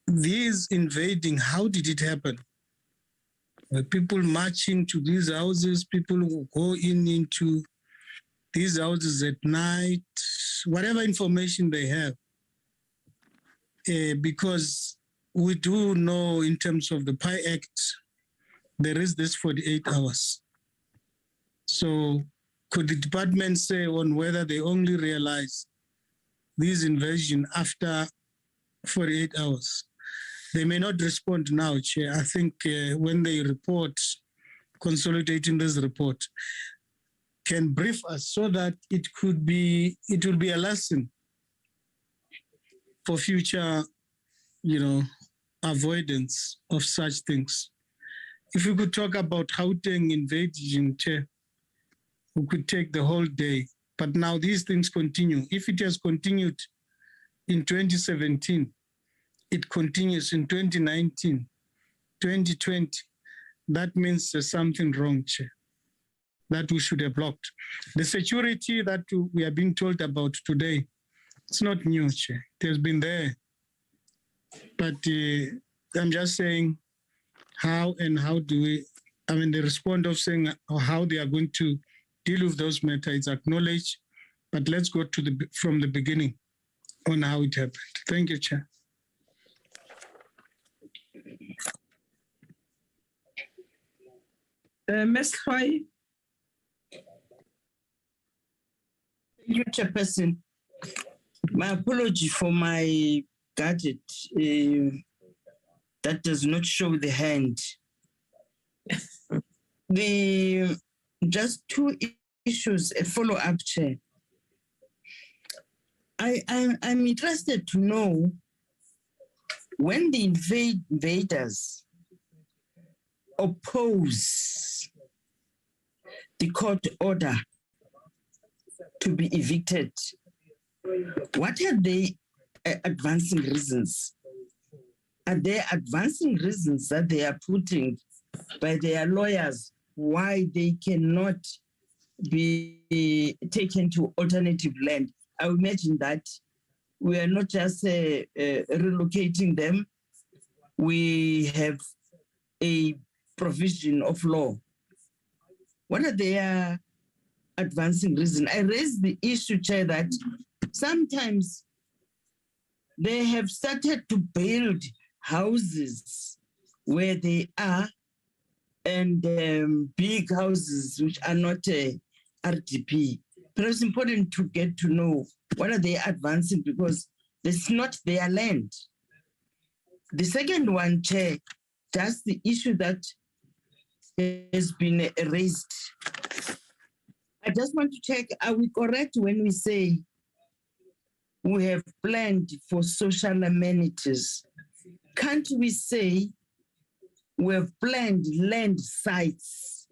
these invading, how did it happen? Were people marching to these houses, people who go into these houses at night, whatever information they have, because we do know in terms of the PI Act, there is this 48 hours. So could the department say on whether they only realize these invasion after 48 hours? They may not respond now, Chair. I think when they report, consolidating this report, can brief us so that it will be a lesson for future, avoidance of such things. If we could talk about Gauteng invasion, Chair, we could take the whole day. But now these things continue. If it has continued in 2017, it continues in 2019, 2020, that means there's something wrong, Chair, that we should have blocked. The security that we are being told about today, it's not new, Chair. It has been there. But I'm just saying how do we, the response of saying how they are going to deal with those matters is acknowledged, but let's go to from the beginning on how it happened. Thank you, Chair. Ms. Hoy. Thank you, Chairperson. My apology for my gadget that does not show the hand. Just two issues, a follow-up, Chair. I'm interested to know when the invaders oppose the court order to be evicted, what are they advancing reasons? are there advancing reasons that they are putting by their lawyers why they cannot be taken to alternative land? I imagine that we are not just relocating them. We have a provision of law. What are their advancing reasons? I raised the issue, Chair, that sometimes they have started to build houses where they are, and big houses which are not RDP. But it's important to get to know what are they advancing, because it's not their land. The second one, Chair, just the issue that has been raised. I just want to check, are we correct when we say we have planned for social amenities? Can't we say we have planned land sites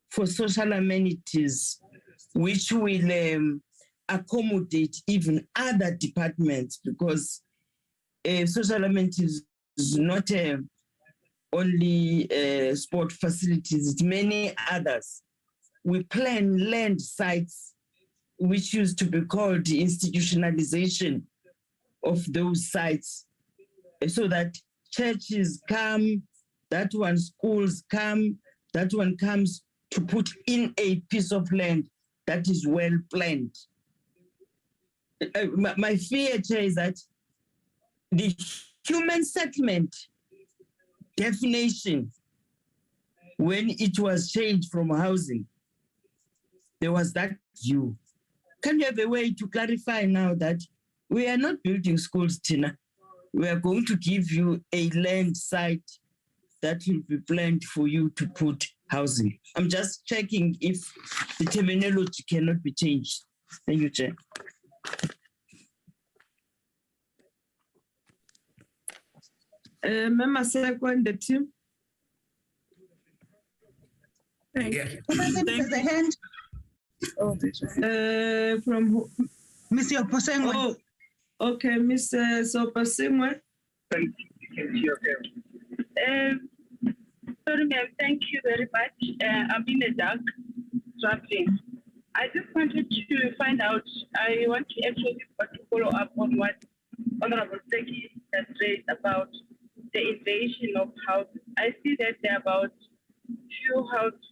for social amenities, which will accommodate even other departments? Because social amenities is not only sport facilities, it's many others. We plan land sites, which used to be called the institutionalization of those sites, so that churches come, that one schools come, that one comes to put in a piece of land that is well planned. My fear, Chair, is that the human settlement definition, when it was changed from housing, there was that view. Can you have a way to clarify now that we are not building schools, Tina? We are going to give you a land site that will be planned for you to put housing. I'm just checking if the terminology cannot be changed. Thank you, Chair. Member Second, the team. Thank you. There's a hand. From who? Mr. Posengwe. Oh, okay, Mr. Sopasingwe. Sorry, ma'am. Thank you very much. I'm in the dark, traveling. I just wanted to find out. I want to actually follow up on what Honorable Seki has raised about the invasion of houses. I see that there are about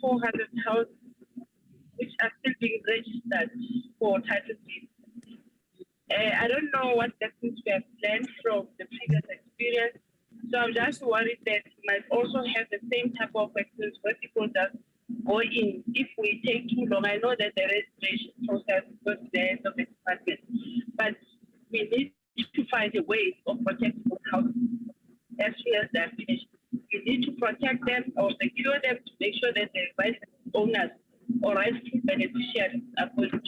400 houses which are still being registered for title deeds. I don't know what lessons we have learned from the previous experience. So I'm just worried that we might also have the same type of experience where people just go in. If we take too long, I know that the registration process goes to the end of the department, but we need to find a way of protecting those houses as soon as they're finished. We need to protect them or secure them to make sure that the right owners or rightful beneficiaries are going to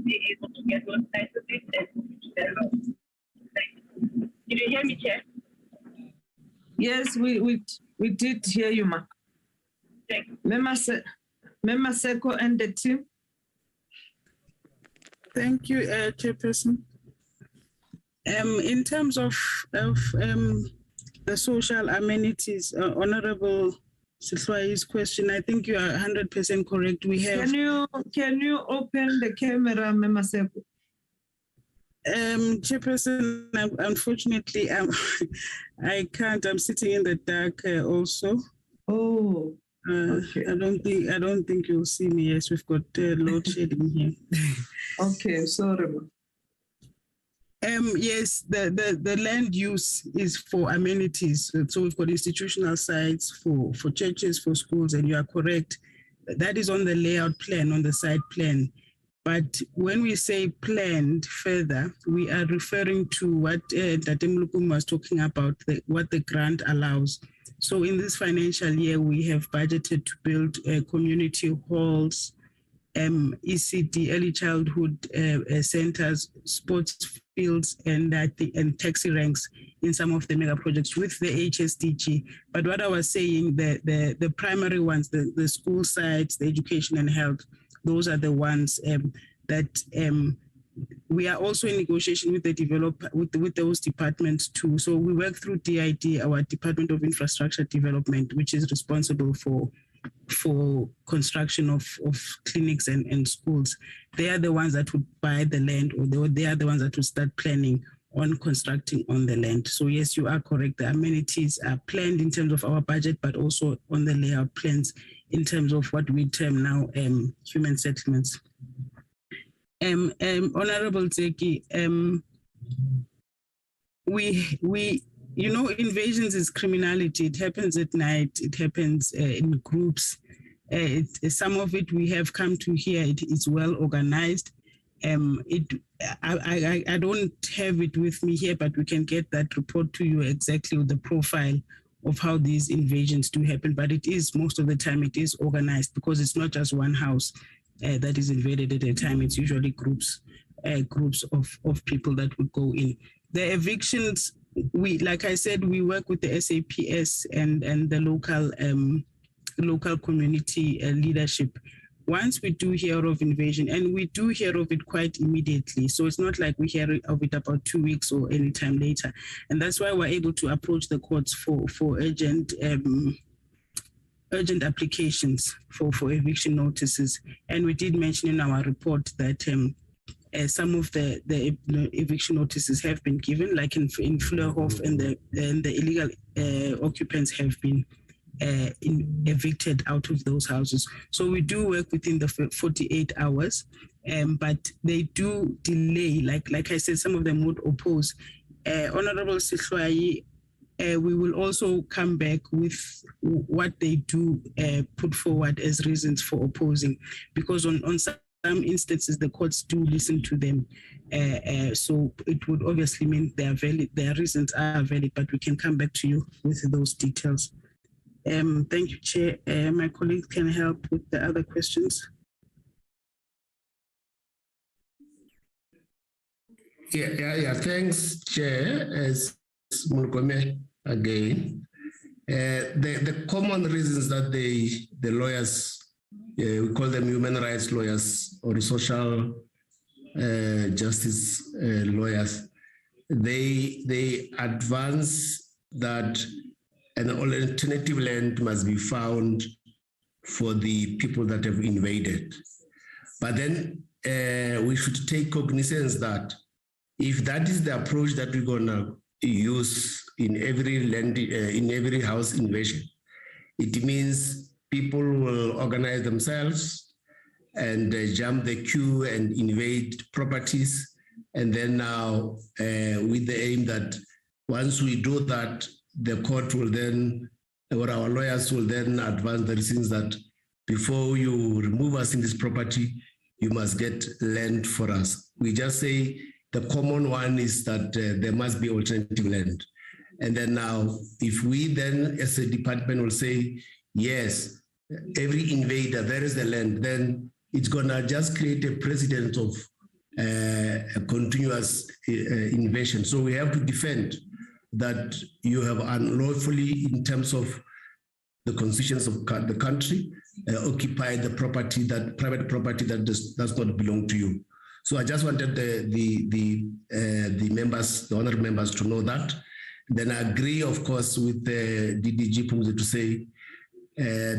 be able to get those title deeds and move to their house. Did you hear me, Chair? Yes, we did hear you, ma. Thank you. Member Seko and the team. Thank you, Chairperson. In terms of the social amenities, Honorable Siswai's question, I think you are 100% correct. We have. Can you open the camera, Member Seko? Chairperson, unfortunately, I can't. I'm sitting in the dark also. Oh. Okay. I don't think you'll see me. Yes, we've got load shedding here. Okay, sorry. Yes, the land use is for amenities. So we've got institutional sites for churches, for schools, and you are correct. That is on the layout plan, on the site plan. But when we say planned further, we are referring to what Datem Lukum was talking about, what the grant allows. So in this financial year, we have budgeted to build community halls, ECD, early childhood centers, sports fields, and taxi ranks in some of the mega projects with the HSDG. But what I was saying, the primary ones, the school sites, the education and health, those are the ones that we are also in negotiation with the developer, with those departments too. So we work through DID, our Department of Infrastructure Development, which is responsible for construction of clinics and schools. They are the ones that would buy the land, or they are the ones that would start planning on constructing on the land. So yes, you are correct. The amenities are planned in terms of our budget, but also on the layout plans in terms of what we term now human settlements. Honorable Zeki, we invasions is criminality. It happens at night. It happens in groups. Some of it we have come to hear. It's well organized. I don't have it with me here, but we can get that report to you exactly with the profile of how these invasions do happen. But it is, most of the time, it is organized, because it's not just one house that is invaded at a time. It's usually groups of people that would go in. The evictions, like I said, we work with the SAPS and the local community leadership. Once we do hear of invasion, and we do hear of it quite immediately, so it's not like we hear of it about 2 weeks or any time later, and that's why we're able to approach the courts for urgent applications for eviction notices. And we did mention in our report that some of the eviction notices have been given, like in Fleurhof, and the illegal occupants have been evicted out of those houses. So we do work within the 48 hours, but they do delay. Like I said, some of them would oppose. Honorable Sihloyi, we will also come back with what they do put forward as reasons for opposing, because on some instances the courts do listen to them. So it would obviously mean their reasons are valid, but we can come back to you with those details. Thank you, Chair. My colleagues can help with the other questions. Yeah. Thanks, Chair. As Mulkome again, the common reasons that the lawyers, we call them human rights lawyers or social justice lawyers, they advance that an alternative land must be found for the people that have invaded. But then we should take cognizance that if that is the approach that we're gonna use in every land, in every house invasion, it means people will organize themselves and jump the queue and invade properties. And then now with the aim that once we do that, the court will then, or our lawyers will then advance the reasons that before you remove us in this property, you must get land for us. We just say the common one is that there must be alternative land. And then now, if we then as a department will say, yes, every invader, there is the land, then it's gonna just create a precedent of a continuous invasion. So we have to defend that you have unlawfully, in terms of the constitutions of the country, occupied the property, that private property that does not belong to you. So I just wanted the members, the honorable members, to know that. Then I agree, of course, with the DDG Pumzi to say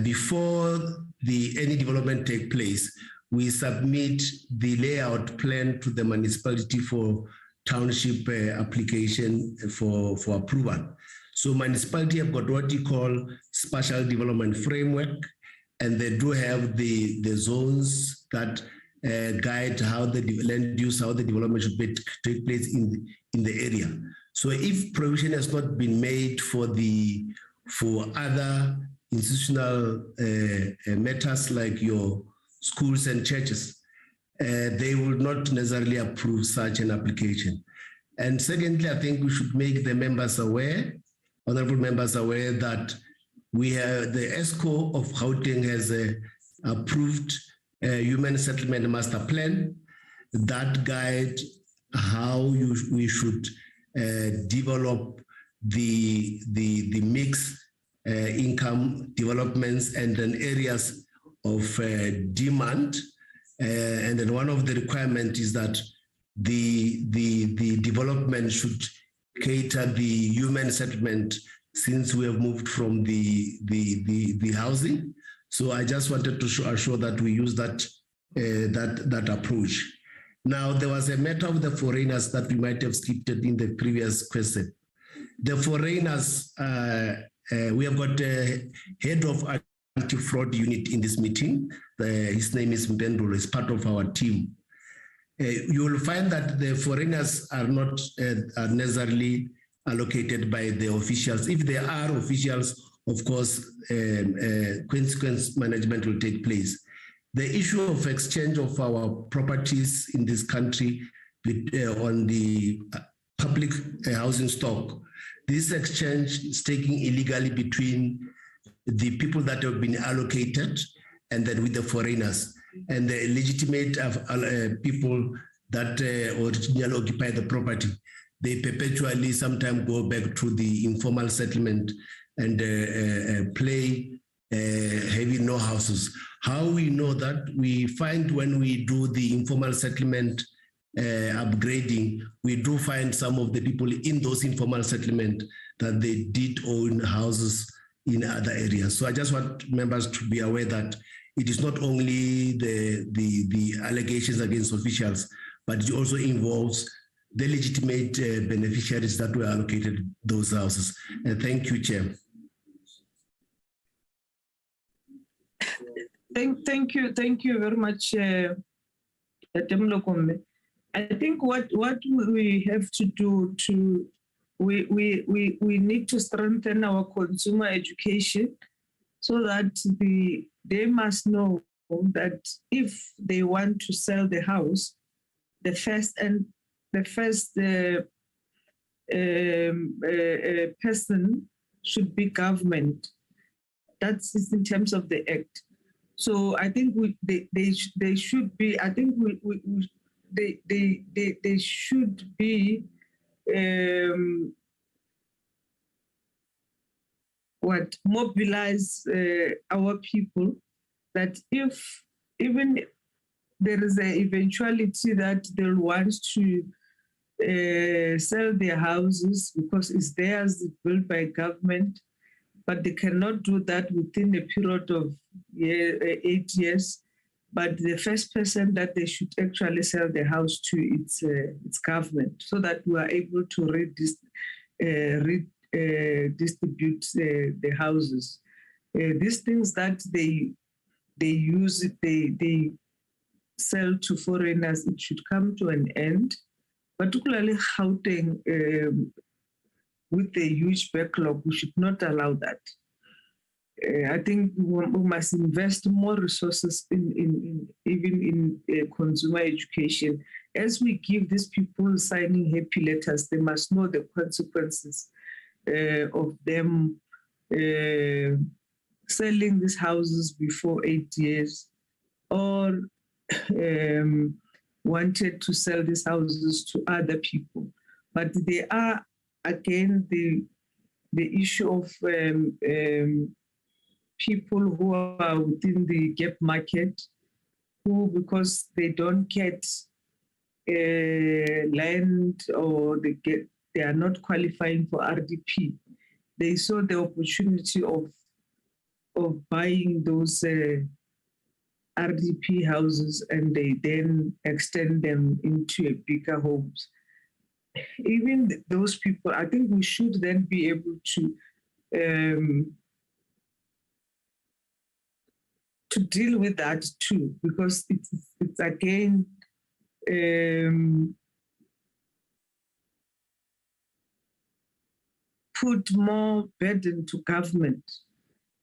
before any development take place, we submit the layout plan to the municipality for township application for approval. So municipality have got what you call spatial development framework, and they do have the zones that guide how the land use, how the development should take place in the area. So if provision has not been made for other institutional matters like your schools and churches, they will not necessarily approve such an application. And secondly, I think we should make the members aware, honorable members aware, that we have the ESCO of Gauteng has approved a human settlement master plan that guide how we should develop the mixed income developments and then areas of demand. And then one of the requirements is that the development should cater the human settlement, since we have moved from the housing. So I just wanted to assure that we use that approach. Now, there was a matter of the foreigners that we might have skipped in the previous question. The foreigners, we have got a head of anti-fraud unit in this meeting. His name is Mbendolo, is part of our team. You will find that the foreigners are not are necessarily allocated by the officials. If there are officials, of course, consequence management will take place. The issue of exchange of our properties in this country on the public housing stock, this exchange is taking illegally between the people that have been allocated and then with the foreigners. And the legitimate people that originally occupy the property, they perpetually sometimes go back to the informal settlement and play having no houses. How we know that? We find when we do the informal settlement upgrading, we do find some of the people in those informal settlement that they did own houses in other areas. So I just want members to be aware that it is not only the allegations against officials, but it also involves the legitimate beneficiaries that were allocated those houses. Thank you, Chair. Thank you very much, Temlokombe. I think what we have to do we need to strengthen our consumer education so that they must know that if they want to sell the house, the first person should be government. That's in terms of the act. So I think they should be. I think they should be. Mobilize our people, that if even there is an eventuality that they'll want to sell their houses because it's theirs, it's built by government, but they cannot do that within a period of 8 years. But the first person that they should actually sell the house to, it's government, so that we are able to distribute the houses. These things that they use, they sell to foreigners, it should come to an end, particularly Gauteng, with the huge backlog. We should not allow that. I think we must invest more resources even in consumer education. As we give these people signing happy letters, they must know the consequences of them selling these houses before 8 years, or wanted to sell these houses to other people. But they are, again, the issue of people who are within the gap market, who, because they don't get land, or they are not qualifying for RDP, they saw the opportunity of buying those RDP houses, and they then extend them into a bigger homes. Even those people, I think we should then be able to deal with that too, because it's again put more burden to government,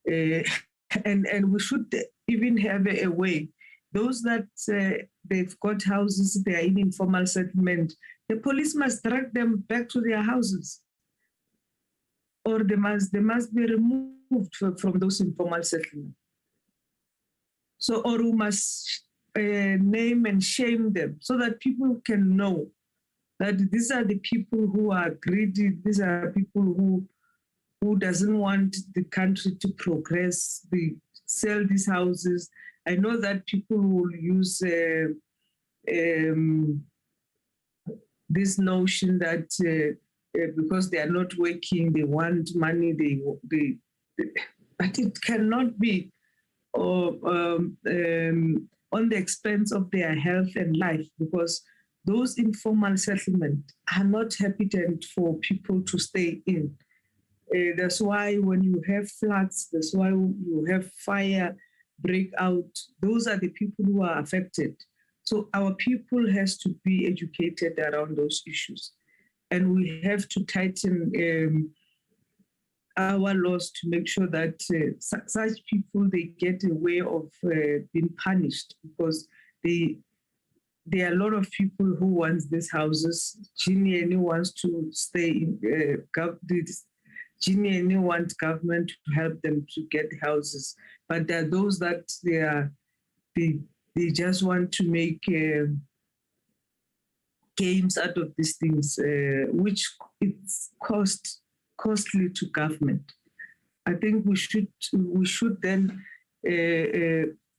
and we should even have a way. Those that they've got houses, they are in informal settlement, the police must drag them back to their houses, or they must be removed from those informal settlements. So, or we must name and shame them, so that people can know that these are the people who are greedy. These are people who doesn't want the country to progress. They sell these houses. I know that people will use this notion that because they are not working, they want money, but it cannot be on the expense of their health and life, because those informal settlements are not habitat for people to stay in. That's why when you have floods, that's why you have fire breakout, those are the people who are affected. So our people has to be educated around those issues. And we have to tighten our laws to make sure that such people, they get a way of being punished, because there are a lot of people who want these houses. Genuinely wants to stay in genuinely want government to help them to get houses. But there are those that they just want to make games out of these things, which it's costly to government. I think we should then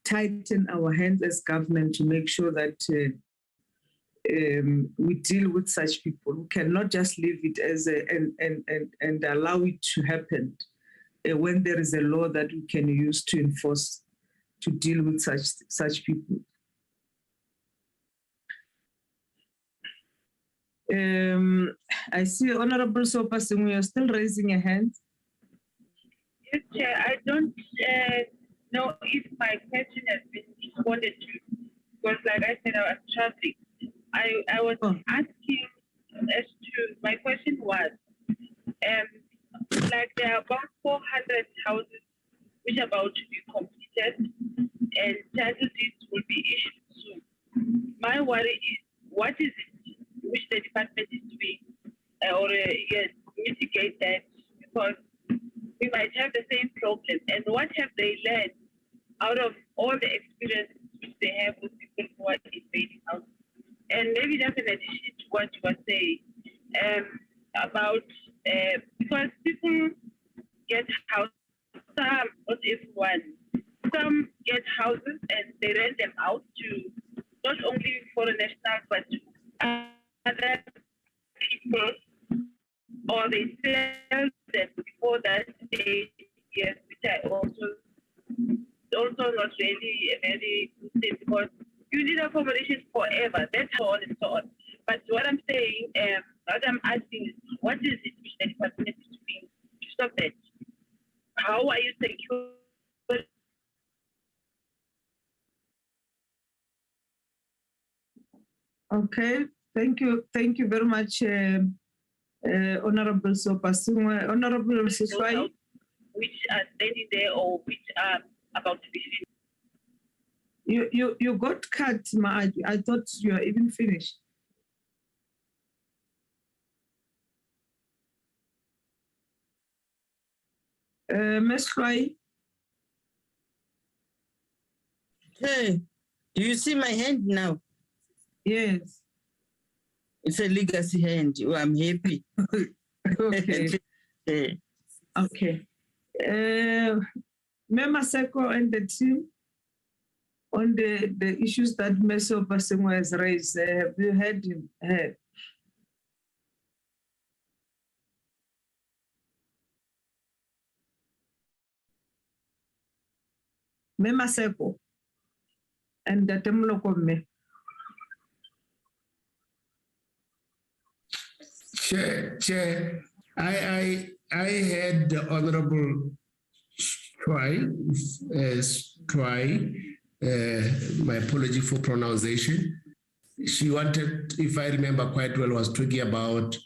tighten our hands as government to make sure that we deal with such people. We cannot just leave it as and allow it to happen when there is a law that we can use to enforce, to deal with such people. I see Honorable Sopa-Singh, we are still raising a hand. Yes, Chair, I don't know if my question has been responded to, because like I said, I was traveling. I was asking as to, my question was, like there are about 400 houses which are about to be completed and title deeds will be issued soon. My worry is, what is it which the department is doing or mitigate that, because we might have the same problem. And what have they learned out of all the experiences which they have with people who are invading houses? And maybe just in addition to what you were saying about, because people get houses, some, not everyone, some get houses and they rent them out to not only foreign nationals but to other people, or they sell them before that age, yes, which I also not really a very good thing, because you need accommodation forever, that's so on and so on. But what I'm saying, what I'm asking is, what is it which the department is doing to stop that? How are you secure? Okay, thank you very much, Honorable Sopa-Singh. Honorable Siswai. Which are standing there or which are about to be finished. You got cut, Ma. I thought you are even finished. Ms. Roy. Hey, do you see my hand now? Yes. It's a legacy hand. Oh, I'm happy. Okay. Okay. Member Seko and the team, on the issues that Ms. Sopa-Singh has raised, have you heard him? Member Seko and the Temlokome. Chair, I had the Honorable my apology for pronunciation. She wanted, if I remember quite well, was talking about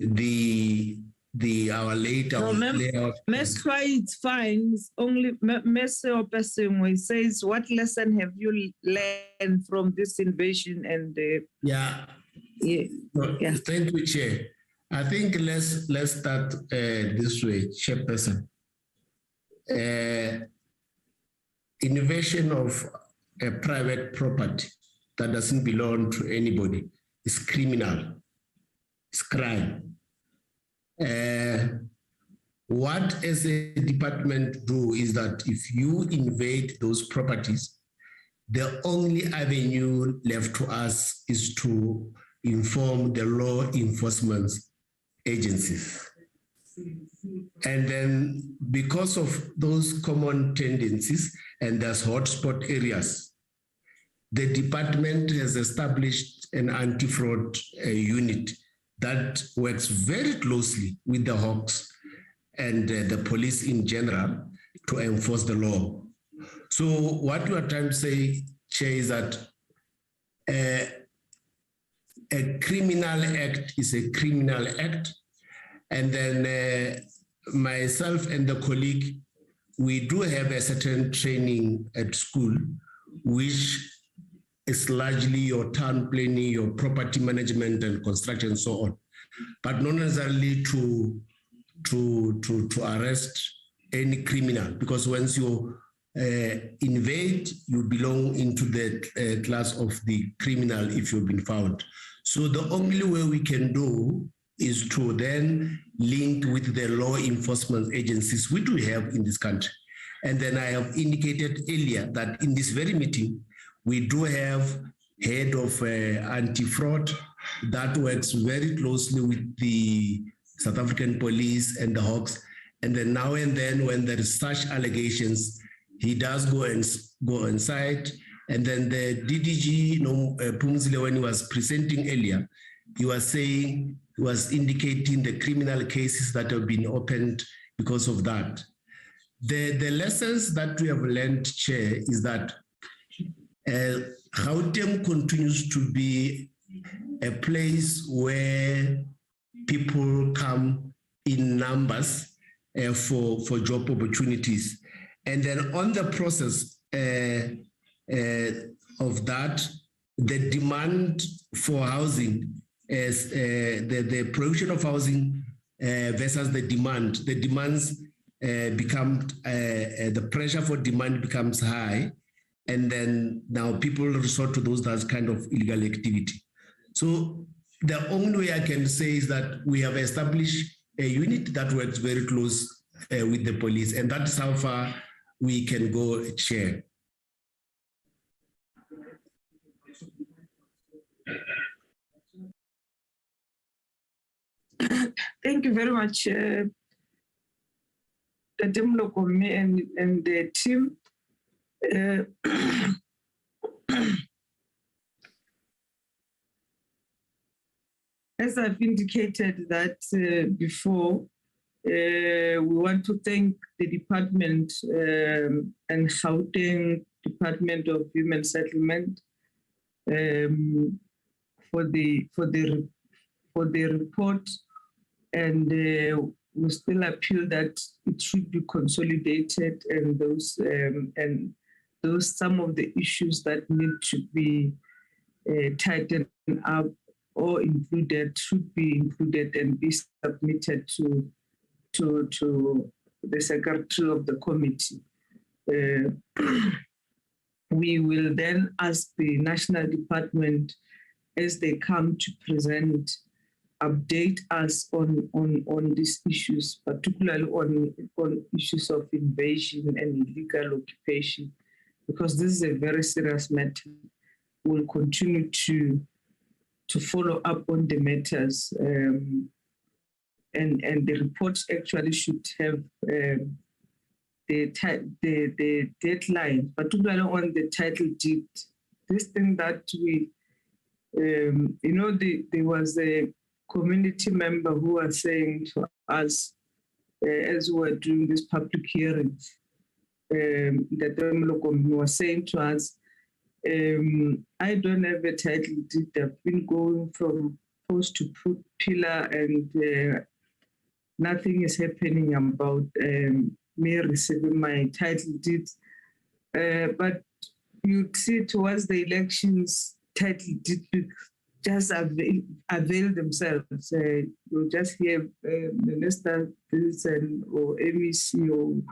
our later layout. Ms. Try, it's fine. It's only Ms. Sopa-Singh says, what lesson have you learned from this invasion? And Thank you, Chair. I think let's start this way, Chairperson. Invasion of a private property that doesn't belong to anybody is criminal. It's crime. What as a department do is that if you invade those properties, the only avenue left to us is to inform the law enforcement agencies. And then because of those common tendencies and there's hotspot areas, the department has established an anti-fraud unit that works very closely with the Hawks and the police in general to enforce the law. So what we are trying to say, Chair, is that a criminal act is a criminal act. And then myself and the colleague, we do have a certain training at school, which is largely your town planning, your property management and construction and so on, but not necessarily to arrest any criminal, because once you invade, you belong into the class of the criminal if you've been found. So the only way we can do is to then link with the law enforcement agencies which we have in this country. And then I have indicated earlier that in this very meeting, we do have head of anti-fraud that works very closely with the South African police and the Hawks. And then now and then when there is such allegations, he does go on site. And then the DDG, Pumzile, when he was presenting earlier, he was indicating the criminal cases that have been opened because of that. The lessons that we have learned, Chair, is that Gauteng continues to be a place where people come in numbers for job opportunities. And then on the process of that, the demand for housing, is the provision of housing versus the demands become, the pressure for demand becomes high. And then now people resort to that kind of illegal activity. So the only way I can say is that we have established a unit that works very close with the police, and that's how far we can go, Chair. Thank you very much, Tatem Lokomi and the team. As I've indicated that before, we want to thank the department and Gauteng Department of Human Settlement for the report, and we still appeal that it should be consolidated, and those some of the issues that need to be tightened up or included should be included and be submitted to the secretary of the committee. We will then ask the national department, as they come to present, update us on these issues, particularly on issues of invasion and illegal occupation, because this is a very serious matter. We'll continue to follow up on the matters, and the reports actually should have the deadline, particularly on the title deed. This thing that we, there was a community member who was saying to us as we were doing this public hearing, that was saying to us, I don't have a title deed. I've been going from post to pillar, and nothing is happening about me receiving my title deed. But you see, towards the elections, title deed just avail themselves. You just hear Minister Wilson or MEC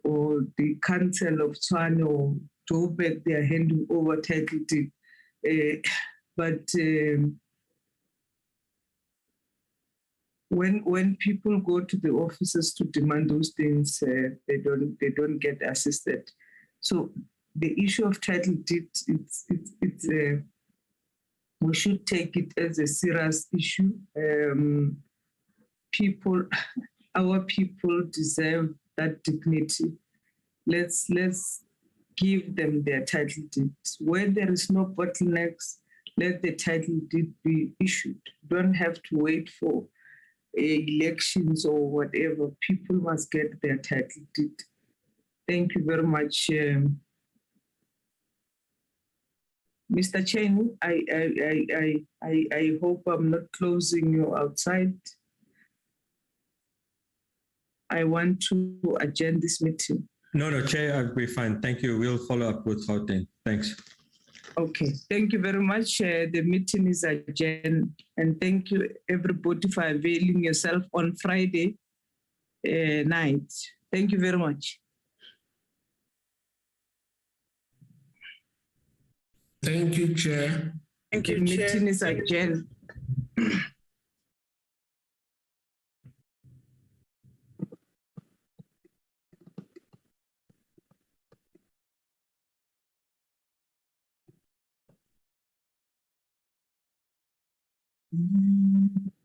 or the Council of Tshwane or Joburg, they are handing over title deed. But when people go to the offices to demand those things, they don't get assisted. So the issue of title deed, we should take it as a serious issue. Our people deserve that dignity. Let's give them their title deeds. Where there is no bottlenecks, let the title deed be issued. Don't have to wait for elections or whatever. People must get their title deed. Thank you very much, Mr. Cheney. I hope I'm not closing you outside. I want to adjourn this meeting. No, Chair, I'll be fine. Thank you. We'll follow up with Gauteng. Thanks. Okay, thank you very much. The meeting is adjourned, and thank you everybody for availing yourself on Friday night. Thank you very much. Thank you, Chair. Thank you, The Chair. meeting is adjourned. Mm.